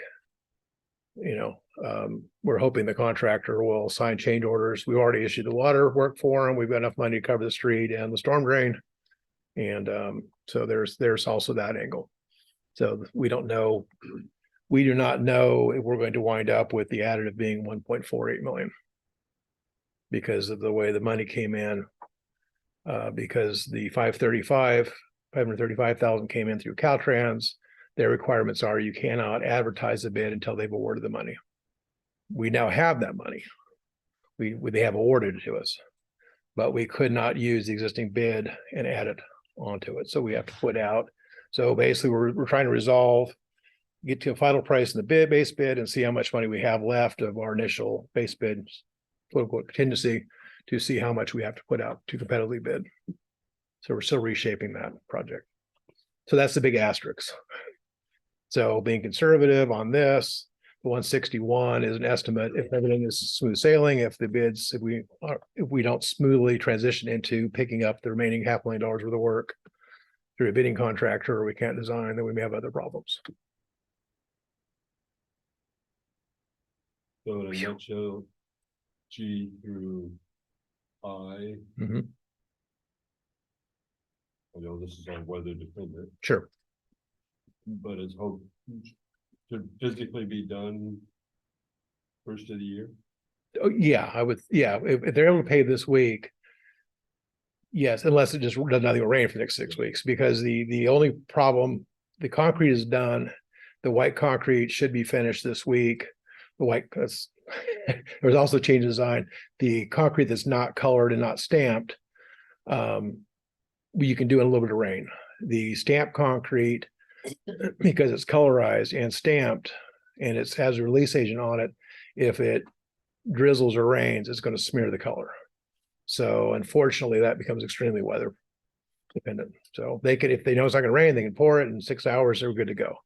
we're hoping the contractor will sign change orders. We've already issued the water work for them. We've got enough money to cover the street and the storm drain. And so there's also that angle. So we do not know if we're going to wind up with the additive being 1.48 million because of the way the money came in. Because the 535,000 came in through Caltrans. Their requirements are you cannot advertise a bid until they've awarded the money. We now have that money. They have awarded it to us, but we could not use the existing bid and add it onto it. So we have to put out. So basically we're trying to get to a final price in the base bid and see how much money we have left of our initial base bid, quote unquote, contingency, to see how much we have to put out to competitively bid. So we're still reshaping that project. So that's the big asterisk. So being conservative on this, the 161 is an estimate if everything is smooth sailing, if we don't smoothly transition into picking up the remaining $500,000 worth of work through a bidding contractor, or we can't design, then we may have other problems. So in a nutshell, G through I. Mhm. I know this is on weather dependent, Sure. but it's hoped to physically be done first of the year. Oh, yeah, I would, yeah, if they're able to pay this week. Yes, unless it just does nothing will rain for the next 6 weeks, because the only problem, the concrete is done. The white concrete should be finished this week. The white, that's, there's also change in design. The concrete that's not colored and not stamped, you can do in a little bit of rain. The stamped concrete, because it's colorized and stamped, and it has a release agent on it, if it drizzles or rains, it's going to smear the color. So unfortunately, that becomes extremely weather dependent. So they could, if they know it's not going to rain, they can pour it in 6 hours, they're good to go.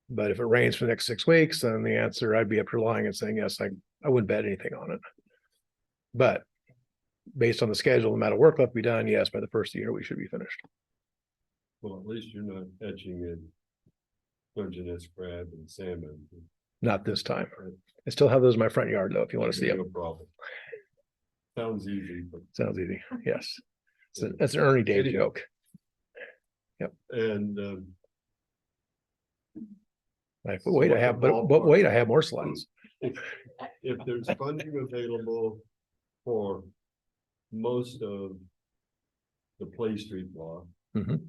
But if it rains for the next 6 weeks, then the answer, I'd be up here lying and saying, yes, I wouldn't bet anything on it. But based on the schedule, the amount of work left to be done, yes, by the first of the year, we should be finished. Well, at least you're not etching in Dungeness crab and salmon. Not this time. I still have those in my front yard though, if you want to see No them. problem. Sounds easy, but. Sounds easy. Yes. So that's an Ernie Dave Anyhow. joke. And Like, but wait, I have, but wait, I have more slides. if there's funding available for most of the Play Street block. Mhm.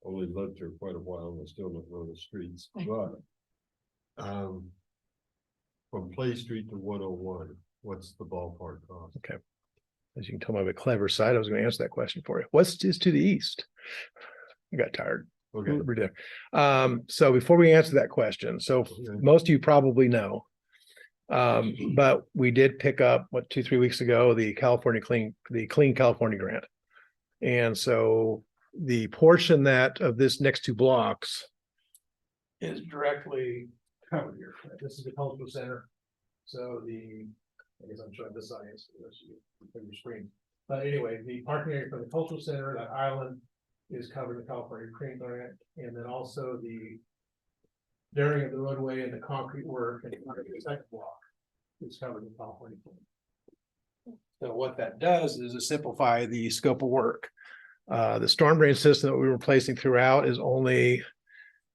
Only lived here quite a while and I still don't know the streets, but from Play Street to 101, what's the ballpark cost? As you can tell by my clever side, I was going to answer that question for you. What's just to the east? I got tired. Okay, We're done. So before we answer that question, so most of you probably know. But we did pick up 2-3 weeks ago, the Clean California grant. And so the portion that of this next 2 blocks is directly covered here. This is the cultural center. So I guess I'm showing this science for your screen. But anyway, the parking area for the cultural center, that island is covered in the California Green Grant, and then also the bearing of the roadway and the concrete work and the second block is covered in California. So what that does is simplify the scope of work. The storm drain system that we were replacing throughout is only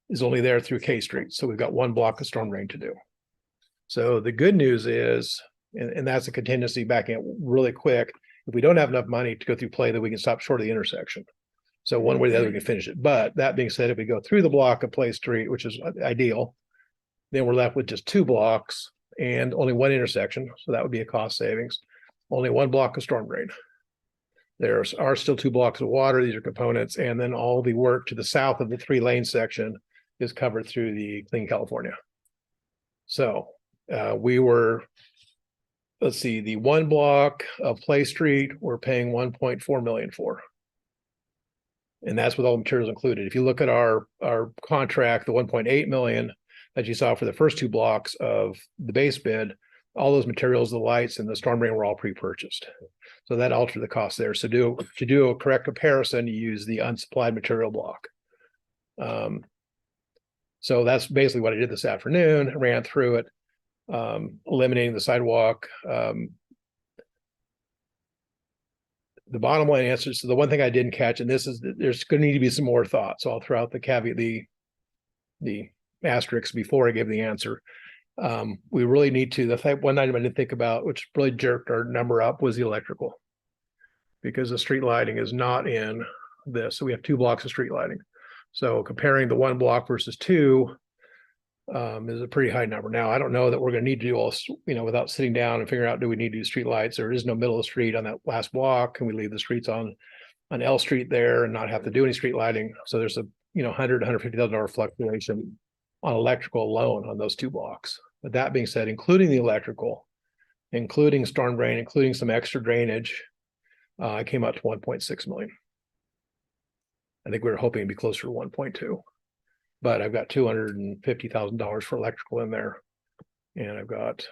there through K Street. So we've got 1 block of storm drain to do. So the good news is, and that's a contingency backing it really quick. If we don't have enough money to go through Play, then we can stop short of the intersection. So one way or the other, we can finish it. But that being said, if we go through the block of Play Street, which is ideal, then we're left with just 2 blocks and only 1 intersection. So that would be a cost savings. Only 1 block of storm drain. There are still 2 blocks of water. These are components. And then all the work to the south of the 3-lane section is covered through the Clean California. So we were, let's see, the 1 block of Play Street, we're paying 1.4 million for. And that's with all the materials included. If you look at our contract, the 1.8 million that you saw for the first 2 blocks of the base bid, all those materials, the lights and the storm drain were all pre-purchased. So that altered the cost there. So to do a correct comparison, you use the unsupplied material block. So that's basically what I did this afternoon. I ran through it, eliminating the sidewalk. The bottom line answer, so the one thing I didn't catch, and this is, there's going to need to be some more thought. So I'll throw out the caveat, the asterisk before I give the answer. We really need to, one item I didn't think about, which really jerked our number up, was the electrical. Because the street lighting is not in this. So we have 2 blocks of street lighting. So comparing the 1 block versus 2 is a pretty high number. Now, I don't know that we're going to need to do all this, without sitting down and figuring out, do we need to do street lights? There is no middle of the street on that last block. Can we leave the streets on L Street there and not have to do any street lighting? So there's a, $150,000 fluctuation on electrical alone on those 2 blocks. But that being said, including the electrical, including storm drain, including some extra drainage, I came out to 1.6 million. I think we were hoping to be closer to 1.2. But I've got $250,000 for electrical in there. And I've got,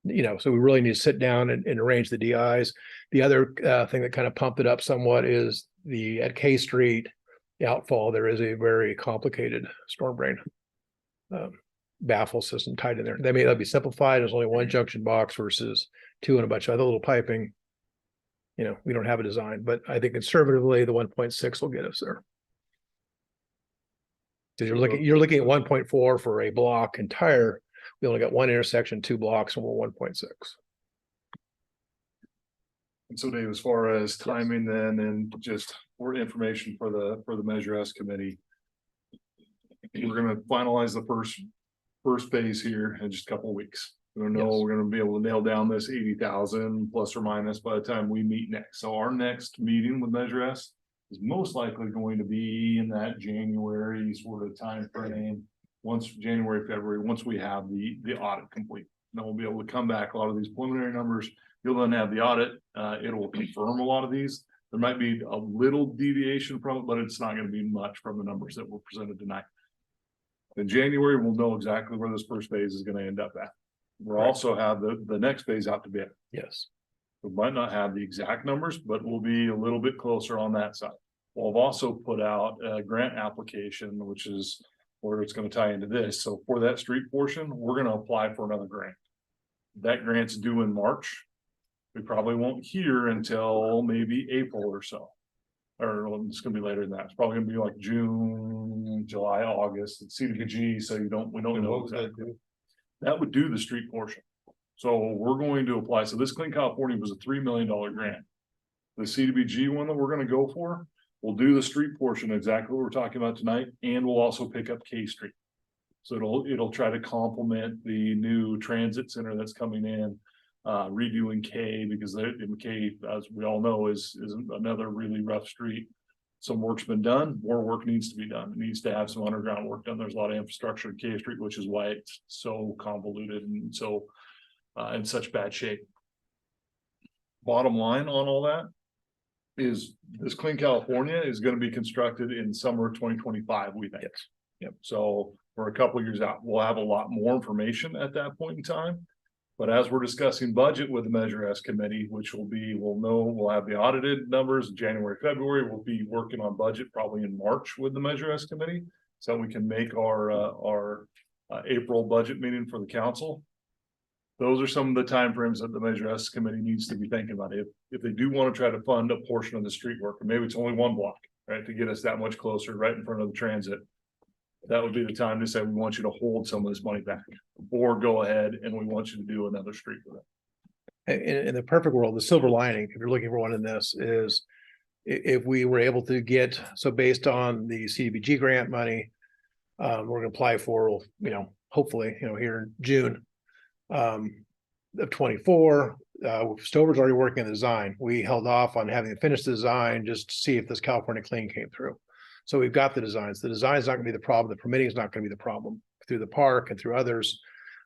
so we really need to sit down and arrange the DIs. The other thing that kind of pumped it up somewhat is at K Street, the outfall, there is a very complicated storm drain. baffle system tied in there. That'd be simplified. There's only one junction box versus two and a bunch of other little piping. You know, we don't have a design, but I think conservatively, the 1.6 will get us there. Because you're looking at 1.4 for a block entire. We only got one intersection, 2 blocks, and we're 1.6. And so Dave, as far as timing then and just for information for the Measure S committee. We're gonna finalize the first phase here in just a couple of weeks. We don't know, Yes. we're gonna be able to nail down this 80,000 plus or minus by the time we meet next. So our next meeting with Measure S is most likely going to be in that January sort of time frame. Once January, February, once we have the audit complete, then we'll be able to come back a lot of these preliminary numbers. You'll then have the audit, it will confirm a lot of these. There might be a little deviation from it, but it's not gonna be much from the numbers that were presented tonight. In January, we'll know exactly where this first phase is gonna end up at. We'll also have the next phase out to bid. Yes. We might not have the exact numbers, but we'll be a little bit closer on that side. We'll have also put out a grant application, which is where it's gonna tie into this. So for that street portion, we're gonna apply for another grant. That grant's due in March. We probably won't hear until maybe April or so. Or it's gonna be later than that. It's probably gonna be like June, July, August. It's CDBG, so we don't And know what was that exactly. do? That would do the street portion. So we're going to apply. So this Clean California was a $3 million grant. The CDBG one that we're gonna go for, will do the street portion exactly what we're talking about tonight, and we'll also pick up K Street. So it'll try to complement the new transit center that's coming in, redoing K, because K, as we all know, is another really rough street. Some work's been done, more work needs to be done. It needs to have some underground work done. There's a lot of infrastructure in K Street, which is why it's so convoluted and so in such bad shape. Bottom line on all that is this Clean California is gonna be constructed in summer 2025, we think. Yes. Yep, so we're a couple of years out. We'll have a lot more information at that point in time. But as we're discussing budget with the Measure S committee, which we'll have the audited numbers in January, February. We'll be working on budget probably in March with the Measure S committee. So we can make our April budget meeting for the council. Those are some of the timeframes that the Measure S committee needs to be thinking about. If they do want to try to fund a portion of the street work, or maybe it's only one block, right, to get us that much closer, right in front of the transit. That would be the time to say, we want you to hold some of this money back, or go ahead and we want you to do another street with it. In the perfect world, the silver lining, if you're looking for one in this, is if we were able to get, so based on the CDBG grant money, we're gonna apply for, hopefully, here in June of 24. Stover's already working on the design. We held off on having to finish the design just to see if this California Clean came through. So we've got the designs. The design is not gonna be the problem. The permitting is not gonna be the problem. Through the park and through others,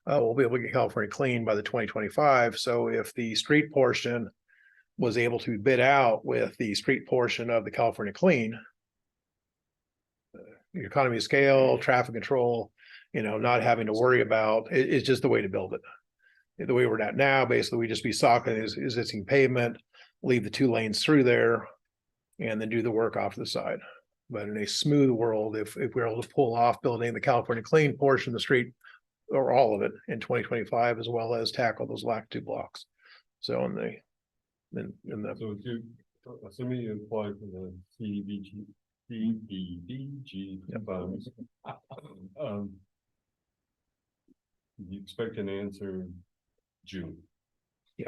we'll be able to get California Clean by the 2025. So if the street portion was able to bid out with the street portion of the California Clean, the economy of scale, traffic control, not having to worry about, it's just the way to build it. The way we're at now, basically, we just be socking existing pavement, leave the 2 lanes through there, and then do the work off to the side. But in a smooth world, if we're able to pull off building the California Clean portion of the street, or all of it in 2025, as well as tackle those last 2 blocks. So So if you, assuming you apply for the CDBG funds. You expect an answer June. Yeah,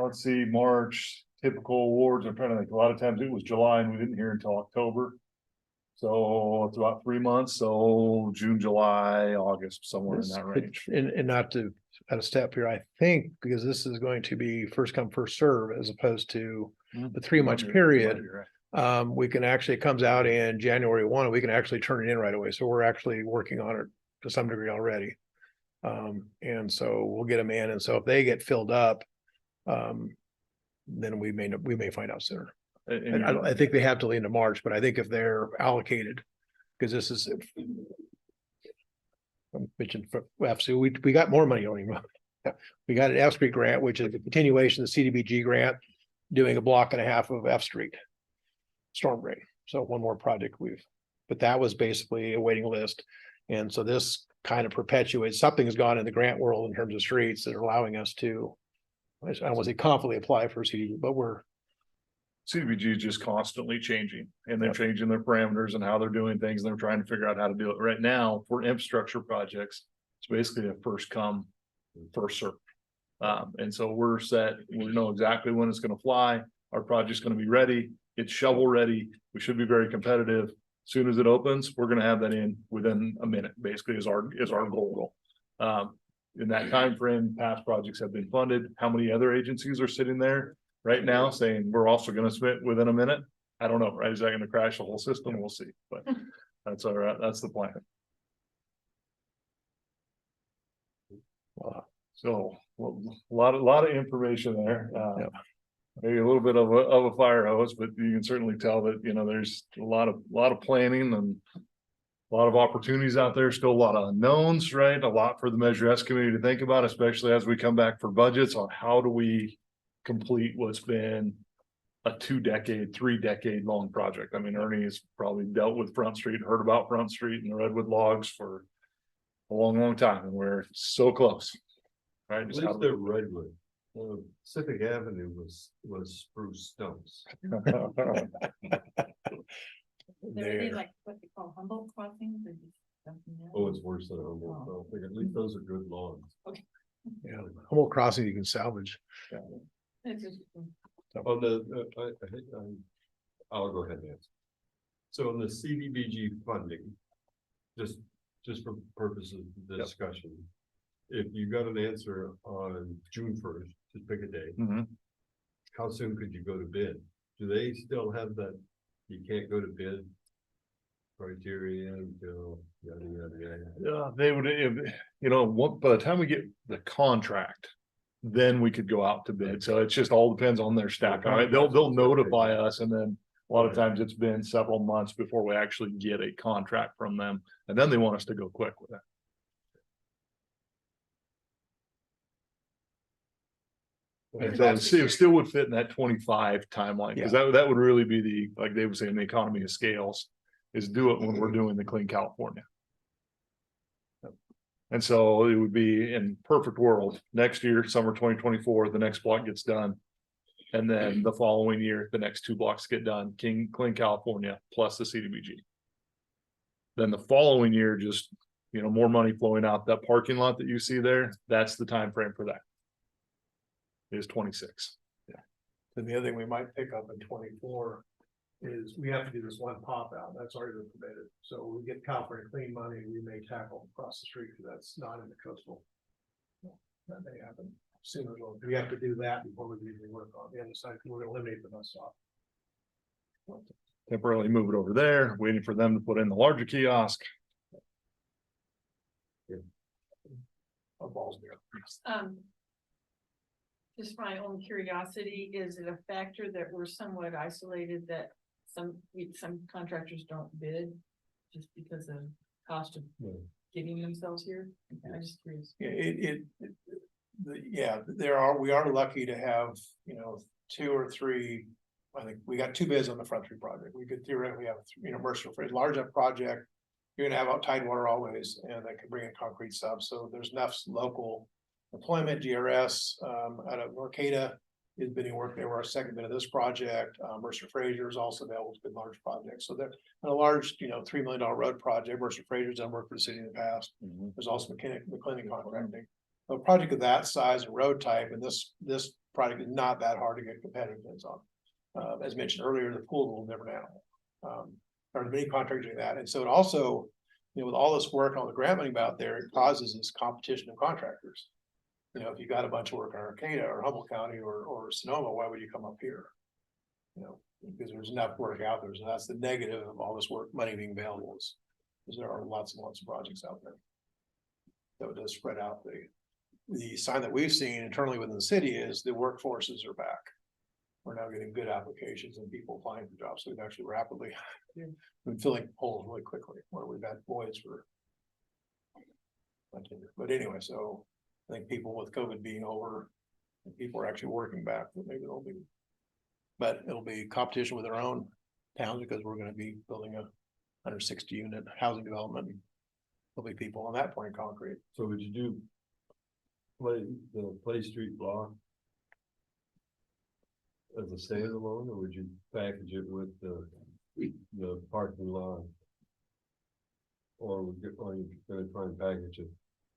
let's see, March, typical awards. I'm trying to think, a lot of times it was July and we didn't hear until October. So it's about 3 months, so June, July, August, somewhere in that range. And not to add a step here, I think, because this is going to be first come, first serve, as opposed to the 3 month period. We can actually, it comes out in January 1, and we can actually turn it in right away. So we're actually working on it to some degree already. And so we'll get them in. And so if they get filled up, then we may find out sooner. And I think they have to lead into March, but I think if they're allocated, because this is, I mentioned for FC, we got more money on him. We got an F Street grant, which is a continuation of the CDBG grant, doing a block and a half of F Street storm drain. So one more project but that was basically a waiting list. And so this kind of perpetuates, something has gone in the grant world in terms of streets that are allowing us to, I don't want to say confidently apply for CDBG, but we're, CDBG is just constantly changing and they're Yep. changing their parameters and how they're doing things. And they're trying to figure out how to do it. Right now, for infrastructure projects, it's basically a first come, first serve. And so we're set, we know exactly when it's gonna fly. Our project's gonna be ready. It's shovel ready. We should be very competitive. Soon as it opens, we're gonna have that in within a minute, basically is our goal. In that time frame, past projects have been funded. How many other agencies are sitting there right now saying we're also gonna submit within a minute? I don't know, right? Is that gonna crash the whole system? We'll see, but that's all right. That's the plan. So, well, a lot of information there. Yep. Maybe a little bit of a fire hose, but you can certainly tell that, you know, there's a lot of planning and a lot of opportunities out there, still a lot of unknowns, right? A lot for the Measure S committee to think about, especially as we come back for budgets on how do we complete what's been a 2-decade, 3-decade long project. I mean, Ernie has probably dealt with Front Street, heard about Front Street and the Redwood logs for a long time, and we're so close. Right? At Just how least do they're redwood. Pacific Avenue was spruce stumps. There there. like what they call Humboldt crossings or just something else? Oh, it's worse than Humboldt. I think at least those are good logs. Yeah, Humboldt Crossing you can salvage. It's just- On the, I'll go ahead and answer. So on the CDBG funding, just for purposes of discussion, if you got an answer on June 1st, just pick a day, Mhm. how soon could you go to bid? Do they still have that, you can't go to bid criteria until yada, yada, yada? Yeah, they would, you know, what, by the time we get the contract, then we could go out to bid. So it just all depends on their staff. All right, they'll notify us, and then a lot of times it's been several months before we actually get a contract from them, and then they want us to go quick with it. And so it still would fit in that 25 timeline, because that would really be the, like they would say in the economy of scales, is do it when we're doing the Clean California. And so it would be in perfect world, next year, summer 2024, the next block gets done. And then the following year, the next 2 blocks get done, Clean California plus the CDBG. Then the following year, just, you know, more money flowing out. That parking lot that you see there, that's the time frame for that. Is 26. And the other thing we might pick up in 24 is we have to do this one pop out. That's already been permitted. So we get California clean money, we may tackle across the street because that's not in the coastal. That may happen sooner or later. We have to do that before we usually work on the other side. We're gonna eliminate the bus stop. Temporarily move it over there, waiting for them to put in the larger kiosk. Our balls there. Just my own curiosity, is it a factor that we're somewhat isolated, that some contractors don't bid just because of cost of getting themselves here? I'm just curious. We are lucky to have, you know, 2 or 3. I think we got 2 bids on the Front Street project. We could theoretically have, you know, Mercer for a large enough project. You're gonna have out tidewater always, and they can bring in concrete subs. So there's enough local employment. GRS out of Norcata is bidding work. They were our second bid of this project. Mercer Fraser is also available to bid large projects. So they're a large, you know, $3 million road project. Mercer Fraser's done work for the city in the past. There's also McClendon contracting. A project of that size and road type, and this project is not that hard to get competitive bids on. As mentioned earlier, the pool is a little different animal. There are many contractors doing that, and so it also, you know, with all this work and all the grant money out there, it causes this competition of contractors. You know, if you got a bunch of work in Arcata or Humboldt County or Sonoma, why would you come up here? You know, because there's enough work out there. So that's the negative of all this work, money being available is there are lots and lots of projects out there. So it does spread out. The sign that we've seen internally within the city is the workforces are back. We're now getting good applications and people applying for jobs. So we've actually rapidly been filling holes really quickly where we've had voids for. But anyway, so I think people with COVID being over, and people are actually working back, but maybe it'll be competition with our own towns because we're going to be building a 160 unit housing development. there'll be people on that pouring concrete. So would you do the Play Street block as a standalone, or would you package it with the parking lot? Or are you gonna try and package it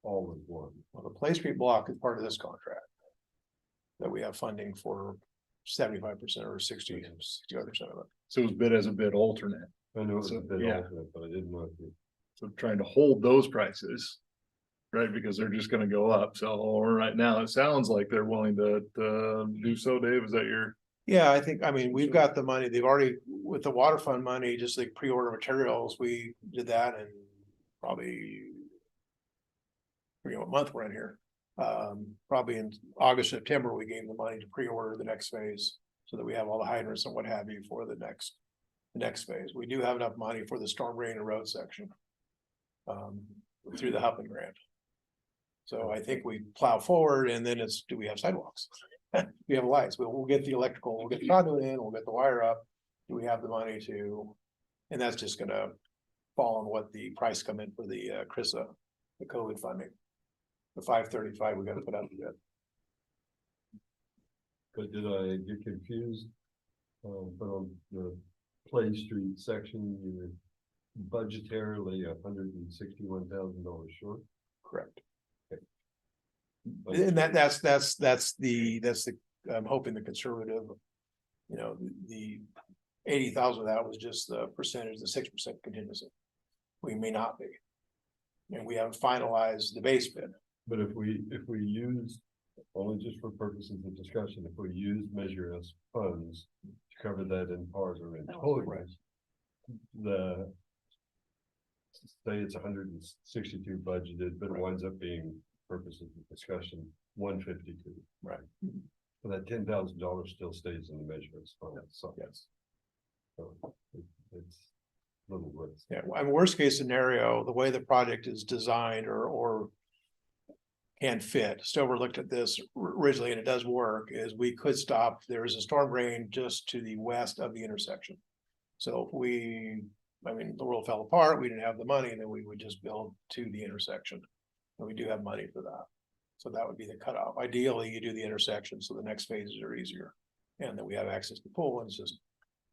all as one? Well, the Play Street block is part of this contract. That we have funding for 75% or 60 other percent of it. So it was bid as a bid alternate. I know it's a So, bit yeah. alternate, but I didn't know if you. So trying to hold those prices. Right, because they're just gonna go up. So right now, it sounds like they're willing to do so, Dave. Is that your? Yeah, I mean, we've got the money, they've already, with the water fund money, just like pre-order materials, we did that in probably. I forget what month we're in here, probably in August, September, we gave the money to pre-order the next phase. So that we have all the hydrants and what have you for the next phase. We do have enough money for the storm drain and road section. Through the Huffman grant. So I think we plow forward and then it's, do we have sidewalks? We have lights, we'll get the electrical, we'll get the conduit in, we'll get the wire up. Do we have the money to, and that's just gonna fall on what the price come in for the CRISA, the COVID funding. The 535, we gotta put out the bid. But did I get confused? But on the Play Street section, you were budgetarily $161,000 short. Correct. But And that's the, I'm hoping the conservative. You know, the 80,000 of that was just the percentage, the 6% contingency. We may not be. And we haven't finalized the base bid. But if we use, only just for purposes of discussion, if we use Measure S funds to cover that in part or in total. The. Say it's 162 budgeted, but it winds up being purposes of discussion 152. Right. So that $10,000 still stays in the Measure S fund. So Yes. So it's a little bit. Yeah, I mean, worst case scenario, the way the project is designed or. Can fit, Stover looked at this originally and it does work, is we could stop, there is a storm drain just to the west of the intersection. So if I mean, the world fell apart, we didn't have the money, and then we would just build to the intersection. And we do have money for that. So that would be the cutoff. Ideally, you do the intersection, so the next phases are easier. And then we have access to pool, and it's just,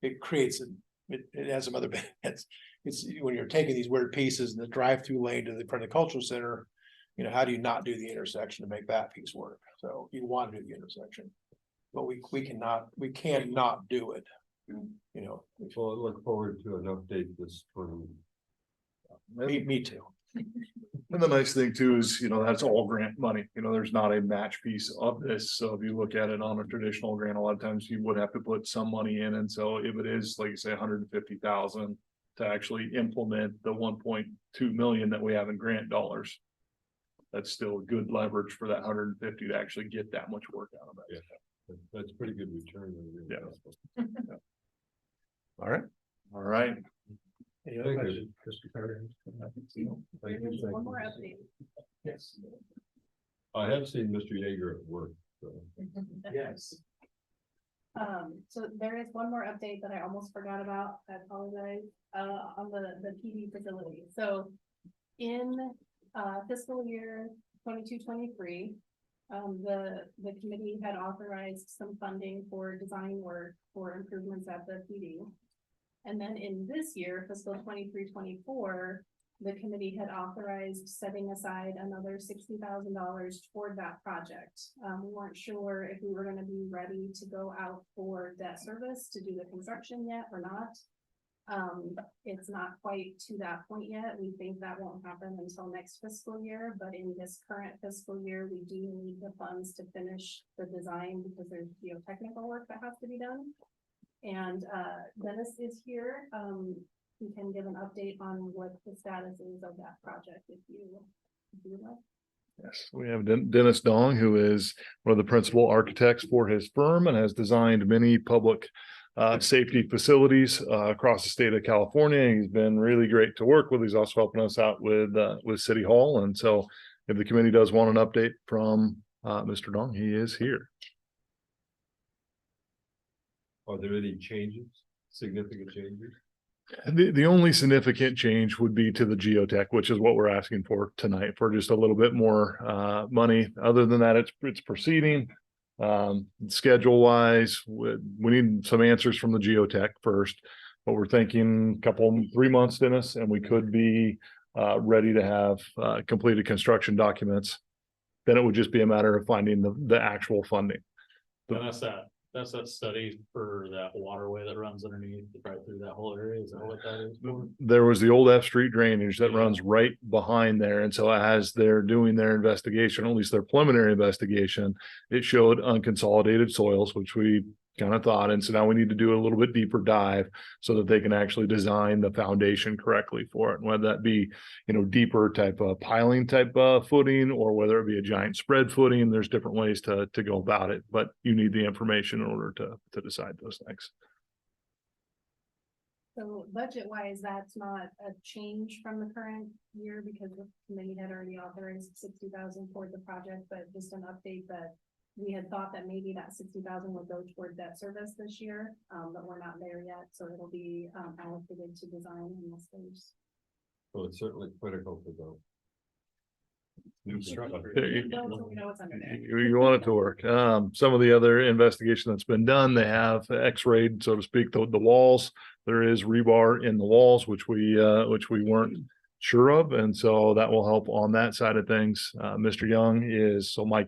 it creates, it has some other benefits. It's when you're taking these weird pieces in the drive-through lane to the front of the cultural center. You know, how do you not do the intersection to make that piece work? So you want to do the intersection. But we cannot do it. You know, Well, I look forward to an update this spring. me too. And the nice thing too is, that's all grant money, there's not a match piece of this, so if you look at it on a traditional grant, a lot of times you would have to put some money in, and so if it is, like you say, 150,000 to actually implement the 1.2 million that we have in grant dollars. That's still good leverage for that 150 to actually get that much work out of it. Yeah. That's pretty good return. Yeah. All right. All right. Any other Thank you. questions? Thank you. One more update. Yes. I have seen Mr. Yeager at work, so. Yes. So there is one more update that I almost forgot about. I apologize, on the PD facility. So in fiscal year 22-23, the committee had authorized some funding for design work for improvements at the PD. And then in this year, fiscal 23-24, the committee had authorized setting aside another $60,000 toward that project. We weren't sure if we were going to be ready to go out for debt service to do the construction yet or not. It's not quite to that point yet. We think that won't happen until next fiscal year, but in this current fiscal year, we do need the funds to finish the design because there's geotechnical work that has to be done. And Dennis is here. He can give an update on what the status is of that project if you would like. Yes, we have Dennis Dong, who is one of the principal architects for his firm and has designed many public safety facilities across the state of California. He's been really great to work with. He's also helping us out with City Hall. And so if the committee does want an update from Mr. Dong, he is here. Are there any changes, significant changes? The only significant change would be to the geotech, which is what we're asking for tonight, for just a little bit more money. Other than that, it's proceeding. Schedule wise, we need some answers from the geotech first, but we're thinking couple, 3 months, Dennis, and we could be ready to have completed construction documents. Then it would just be a matter of finding the actual funding. And that's that study for that waterway that runs underneath, right through that whole area. Is that what that is for? There was the old F Street drainage that runs right behind there. And so as they're doing their investigation, at least their preliminary investigation, it showed unconsolidated soils, which we kind of thought. And so now we need to do a little bit deeper dive so that they can actually design the foundation correctly for it. And whether that be, deeper type of piling type of footing, or whether it be a giant spread footing, there's different ways to go about it, but you need the information in order to decide those things. So budget wise, that's not a change from the current year because the committee had already authorized 60,000 toward the project, but just an update that we had thought that maybe that 60,000 would go toward debt service this year, but we're not there yet. So it'll be allocated to design unless there's. Well, it's certainly critical to go. You know what's under there. you want it to work. Some of the other investigation that's been done, they have x-rayed, so to speak, the walls. There is rebar in the walls, which we weren't sure of. And so that will help on that side of things. Mike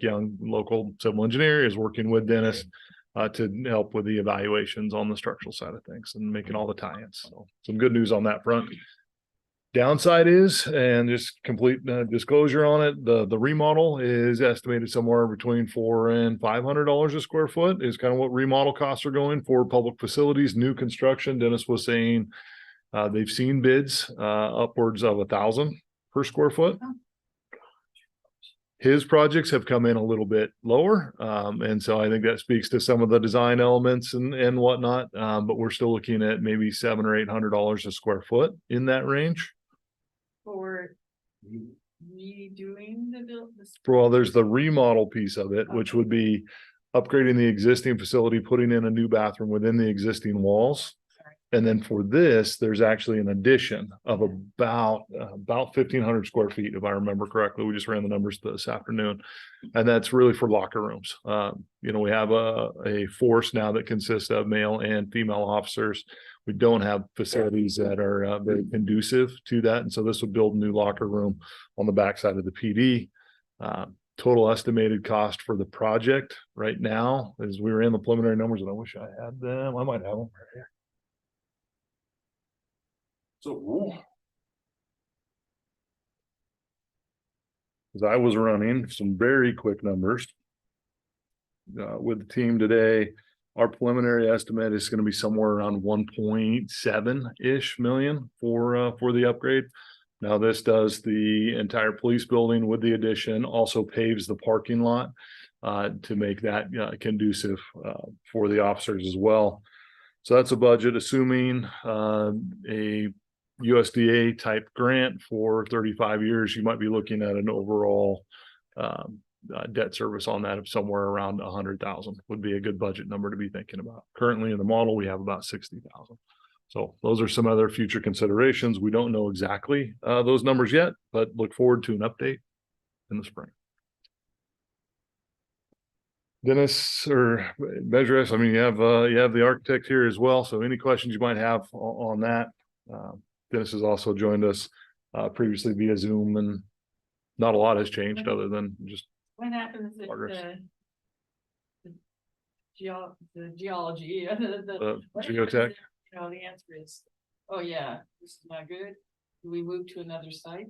Young, local civil engineer, is working with Dennis to help with the evaluations on the structural side of things and making all the tie-ins. So some good news on that front. Downside is, and just complete disclosure on it, the remodel is estimated somewhere between $400 and $500 a square foot is kind of what remodel costs are going for public facilities, new construction. Dennis was saying they've seen bids upwards of $1,000 per square foot. His projects have come in a little bit lower. And so I think that speaks to some of the design elements and whatnot. But we're still looking at maybe $700 or $800 a square foot in that range. For redoing the build. Well, there's the remodel piece of it, which would be upgrading the existing facility, putting in a new bathroom within the existing walls. And then for this, there's actually an addition of about 1,500 square feet, if I remember correctly. We just ran the numbers this afternoon, and that's really for locker rooms. We have a force now that consists of male and female officers. We don't have facilities that are very conducive to that, and so this would build a new locker room on the backside of the PD. Total estimated cost for the project right now, as we were in the preliminary numbers, and I wish I had them. I might have them right here. So, as I was running some very quick numbers with the team today, our preliminary estimate is going to be somewhere around 1.7-ish million for the upgrade. Now, this does the entire police building with the addition, also paves the parking lot to make that conducive for the officers as well. So that's a budget, assuming a USDA type grant for 35 years, you might be looking at an overall debt service on that of somewhere around 100,000 would be a good budget number to be thinking about. Currently in the model, we have about 60,000. So those are some other future considerations. We don't know exactly those numbers yet, but look forward to an update in the spring. Dennis or Measure S, I mean, you have the architect here as well. So any questions you might have on that. Dennis has also joined us previously via Zoom, and not a lot has changed other than just. What happens if progress. the geology, Geotech? The answer is, oh yeah, this is not good. Do we move to another site?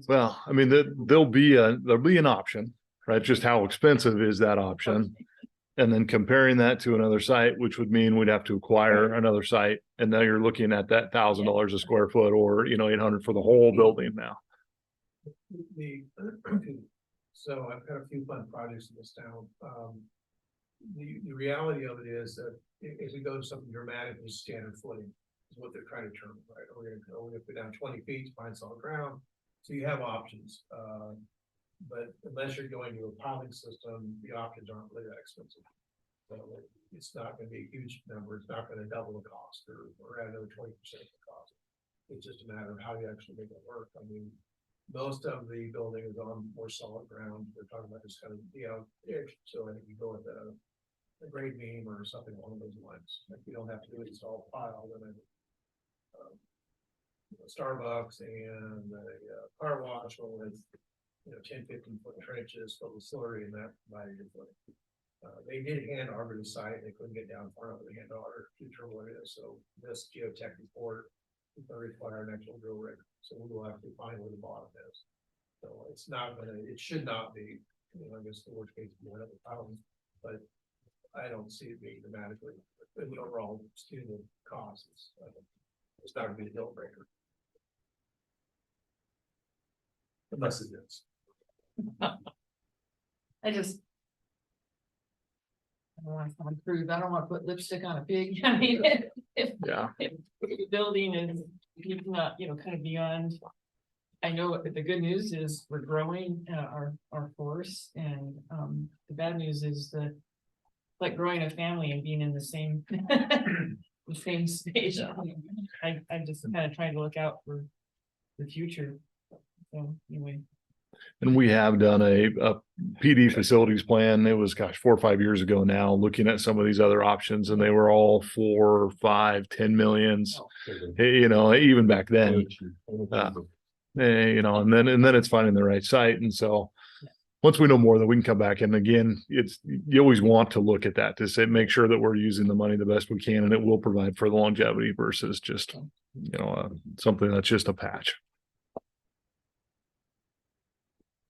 Well, I mean, there'll be an option, right? Just how expensive is that option? And then comparing that to another site, which would mean we'd have to acquire another site. And now you're looking at that $1,000 a square foot, or, $800 for the whole building now. So I've got a few fun projects in this town. The reality of it is that if we go to something dramatic, it's standard footing is what they're trying to determine, right? We're gonna go down 20 feet to find solid ground. So you have options. But unless you're going to a piling system, the options aren't really that expensive. So it's not gonna be a huge number, it's not gonna double the cost or add another 20% of the cost. It's just a matter of how you actually make it work. I mean, most of the building is on more solid ground. We're talking about just kind of, so I think you go with a grade beam or something along those lines. Like you don't have to install pile and then Starbucks and a car wash with 10-15 foot trenches filled with slurry and that provided your footing. They did hand arbor the site. They couldn't get down far enough to hand arbor to determine what it is. So this geotech report is going to require an actual drill rig. So we will have to find where the bottom is. So it's not gonna. It should not be. I guess the worst case would be another problem, but I don't see it being dramatically. But the overall scheme of costs, it's not gonna be a deal breaker. Unless it is. I just. I don't want to sound crude, I don't want to put lipstick on a pig. I mean, if the building is not, kind of beyond. I know the good news is we're growing our force, and the bad news is that like growing a family and being in the same the same stage. I'm just kind of trying to look out for the future. So anyway. And we have done a PD facilities plan. It was, 4 or 5 years ago now, looking at some of these other options, and they were all 4, 5, 10 millions. Even back then, and then it's finding the right site. And so once we know more, then we can come back. And again, you always want to look at that to say, make sure that we're using the money the best we can, and it will provide for the longevity versus just, something that's just a patch.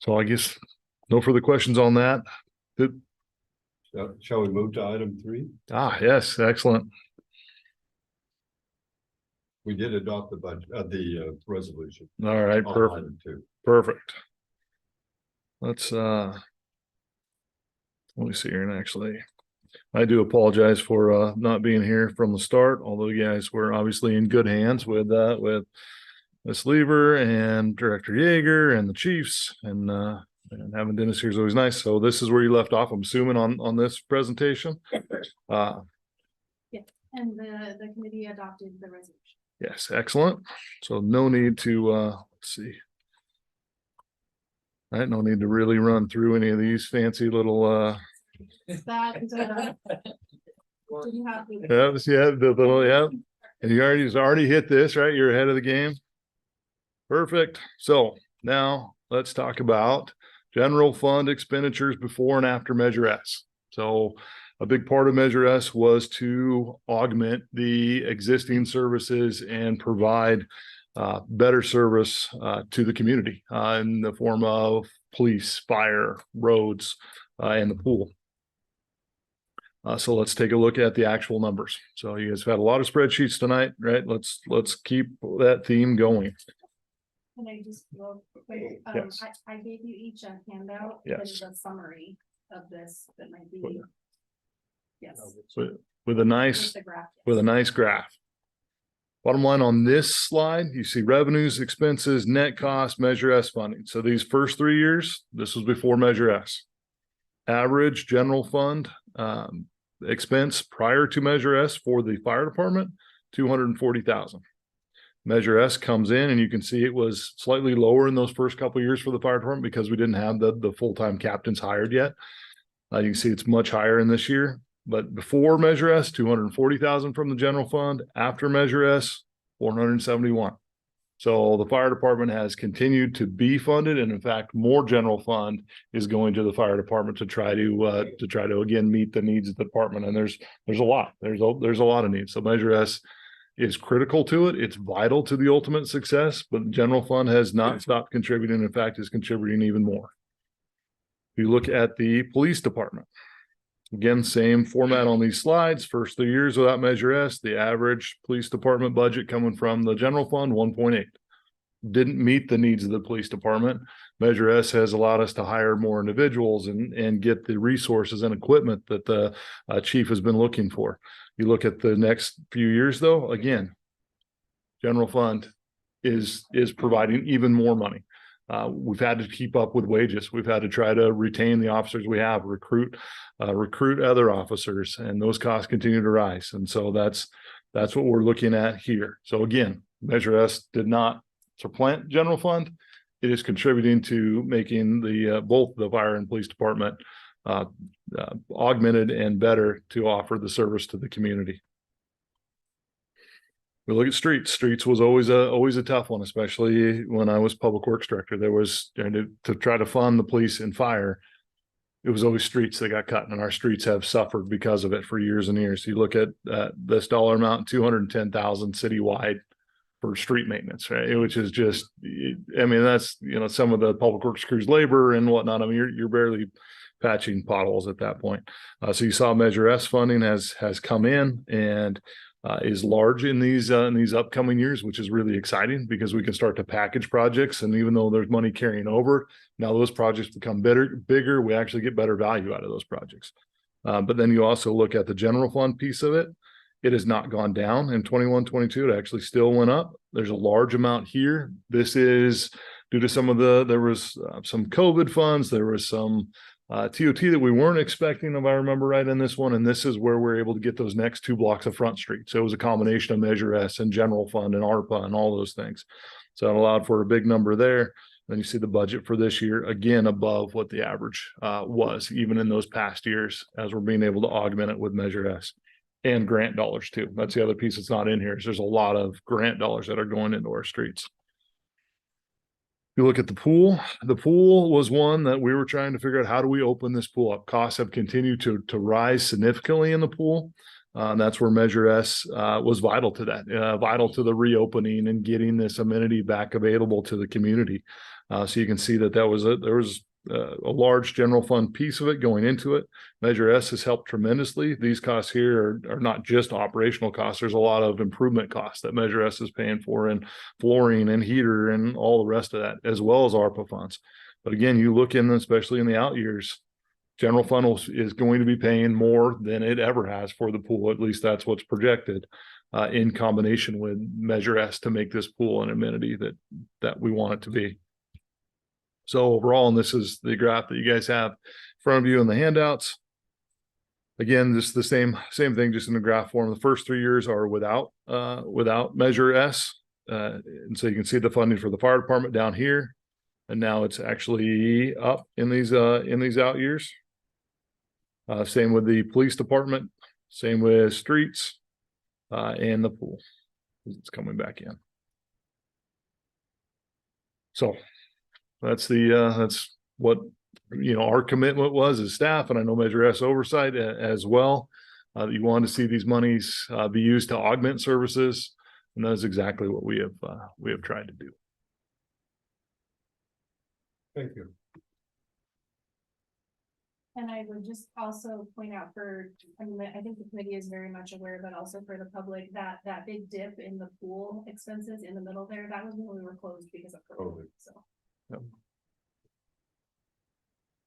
So I guess no further questions on that. Good. Shall we move to item 3? Yes, excellent. We did adopt the budget, the resolution. All right, on perfect. item 2. Perfect. Let's let me see here. And actually, I do apologize for not being here from the start, although you guys were obviously in good hands with Ms. Lever and Director Yeager and the Chiefs, and having Dennis here is always nice. So this is where you left off, I'm assuming, on this presentation. Yeah, and the committee adopted the resolution. Yes, excellent. So no need to let's see. All right, no need to really run through any of these fancy little Did you have the little and you already hit this, right? You're ahead of the game. Perfect. So now let's talk about general fund expenditures before and after Measure S. So a big part of Measure S was to augment the existing services and provide better service to the community in the form of police, fire, roads, and the pool. So let's take a look at the actual numbers. So you guys have had a lot of spreadsheets tonight, right? Let's keep that theme going. Can I just real quick, Yes. I gave you each a handout. Yes. That is a summary of this that might be. Yes. With a nice graph. Bottom line on this slide, you see revenues, expenses, net cost, Measure S funding. So these first 3 years, this was before Measure S. Average general fund expense prior to Measure S for the fire department, $240,000. Measure S comes in, and you can see it was slightly lower in those first couple of years for the fire department because we didn't have the full-time captains hired yet. You can see it's much higher in this year, but before Measure S, $240,000 from the general fund. After Measure S, $471,000. So the fire department has continued to be funded, and in fact, more general fund is going to the fire department to try to again meet the needs of the department. And there's a lot of needs. So Measure S is critical to it. It's vital to the ultimate success, but the general fund has not stopped contributing. In fact, is contributing even more. If you look at the police department, again, same format on these slides. First 3 years without Measure S, the average police department budget coming from the general fund, 1.8. Didn't meet the needs of the police department. Measure S has allowed us to hire more individuals and get the resources and equipment that the chief has been looking for. You look at the next few years, though, again, general fund is providing even more money. We've had to keep up with wages. We've had to try to retain the officers we have, recruit other officers, and those costs continue to rise. And so that's what we're looking at here. So again, Measure S did not supplant general fund. It is contributing to making the both the fire and police department augmented and better to offer the service to the community. We look at streets. Streets was always a tough one, especially when I was public works director. There was to try to fund the police and fire. It was always streets that got cut, and our streets have suffered because of it for years and years. You look at this dollar amount, 210,000 citywide for street maintenance, right? Which is just, I mean, that's, some of the public works crews labor and whatnot. I mean, you're barely patching potholes at that point. So you saw Measure S funding has come in and is large in these upcoming years, which is really exciting because we can start to package projects. And even though there's money carrying over, now those projects become bigger, we actually get better value out of those projects. But then you also look at the general fund piece of it. It has not gone down in 21-22. It actually still went up. There's a large amount here. This is due to there was some COVID funds. There was some TOT that we weren't expecting, if I remember right, in this one. And this is where we're able to get those next 2 blocks of Front Street. So it was a combination of Measure S and general fund and ARPA and all those things. So it allowed for a big number there. Then you see the budget for this year, again, above what the average was, even in those past years, as we're being able to augment it with Measure S. And grant dollars too. That's the other piece that's not in here. Is there's a lot of grant dollars that are going into our streets. You look at the pool was one that we were trying to figure out, how do we open this pool up? Costs have continued to rise significantly in the pool. And that's where Measure S was vital to that, vital to the reopening and getting this amenity back available to the community. So you can see that there was a large general fund piece of it going into it. Measure S has helped tremendously. These costs here are not just operational costs. There's a lot of improvement costs that Measure S is paying for, and flooring and heater and all the rest of that, as well as ARPA funds. But again, you look in, especially in the out years, general fund is going to be paying more than it ever has for the pool. At least that's what's projected in combination with Measure S to make this pool an amenity that we want it to be. So overall, and this is the graph that you guys have in front of you in the handouts. Again, this is the same thing, just in the graph form. The first 3 years are without Measure S. And so you can see the funding for the fire department down here. And now it's actually up in these out years. Same with the police department, same with streets, and the pool. It's coming back in. So that's what our commitment was as staff, and I know Measure S oversight as well. You want to see these monies be used to augment services, and that is exactly what we have tried to do. Thank you. And I would just also point out I think the committee is very much aware, but also for the public, that big dip in the pool expenses in the middle there, that was when we were closed because of COVID. So. Yep.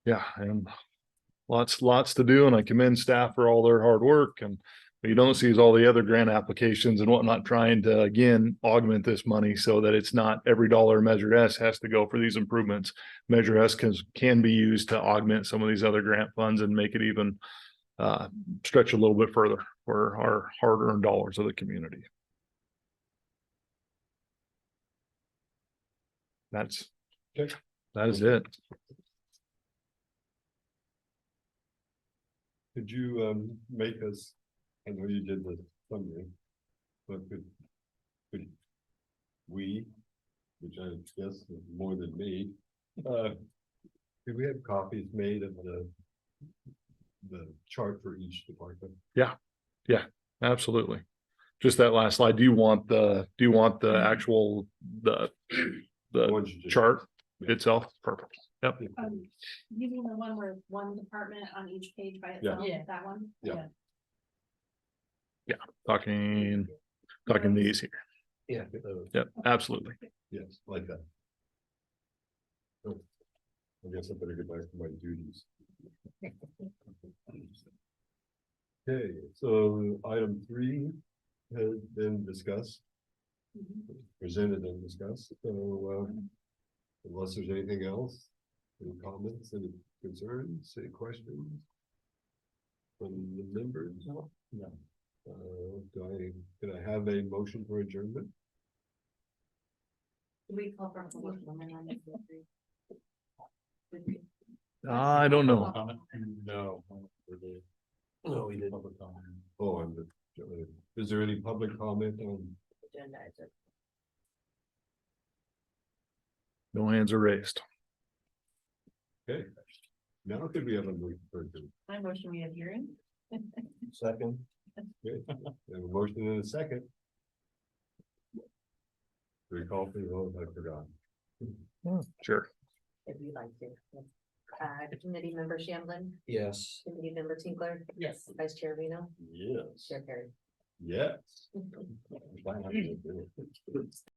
Yeah, and lots to do, and I commend staff for all their hard work. And what you don't see is all the other grant applications and whatnot, trying to again augment this money so that it's not every dollar Measure S has to go for these improvements. Measure S can be used to augment some of these other grant funds and make it even stretch a little bit further for our hard-earned dollars of the community. That is it. Could you make us, I know you did the summary, but could we, which I guess is more than me, could we have copies made of the chart for each department? Yeah, absolutely. Just that last slide. Do you want the actual the chart itself? Perfect. Yep. Using the one where one department on each page by itself, Yeah. that one? Yeah. Yeah, talking these here. Yeah. Yep, absolutely. Yes, like that. Oh, I guess I better get back to my duties. Okay, so item 3 has been discussed, presented and discussed. So Unless there's anything else, any comments, any concerns, any questions? From the members? No. Can I have a motion for adjournment? We call for. I don't know. Comment? No. No, we didn't. Public comment. Oh, is there any public comment on? No hands are raised. Okay. Now could we have a motion for adjournment? My motion we adjourn. Second. Okay, we have a motion in a second. Recall for the vote, I forgot. Sure. If you'd like to. Committee member Shamblin, Yes. committee member Tinkler, Yes. vice chair Reno, Yes. chair Perry. Yes.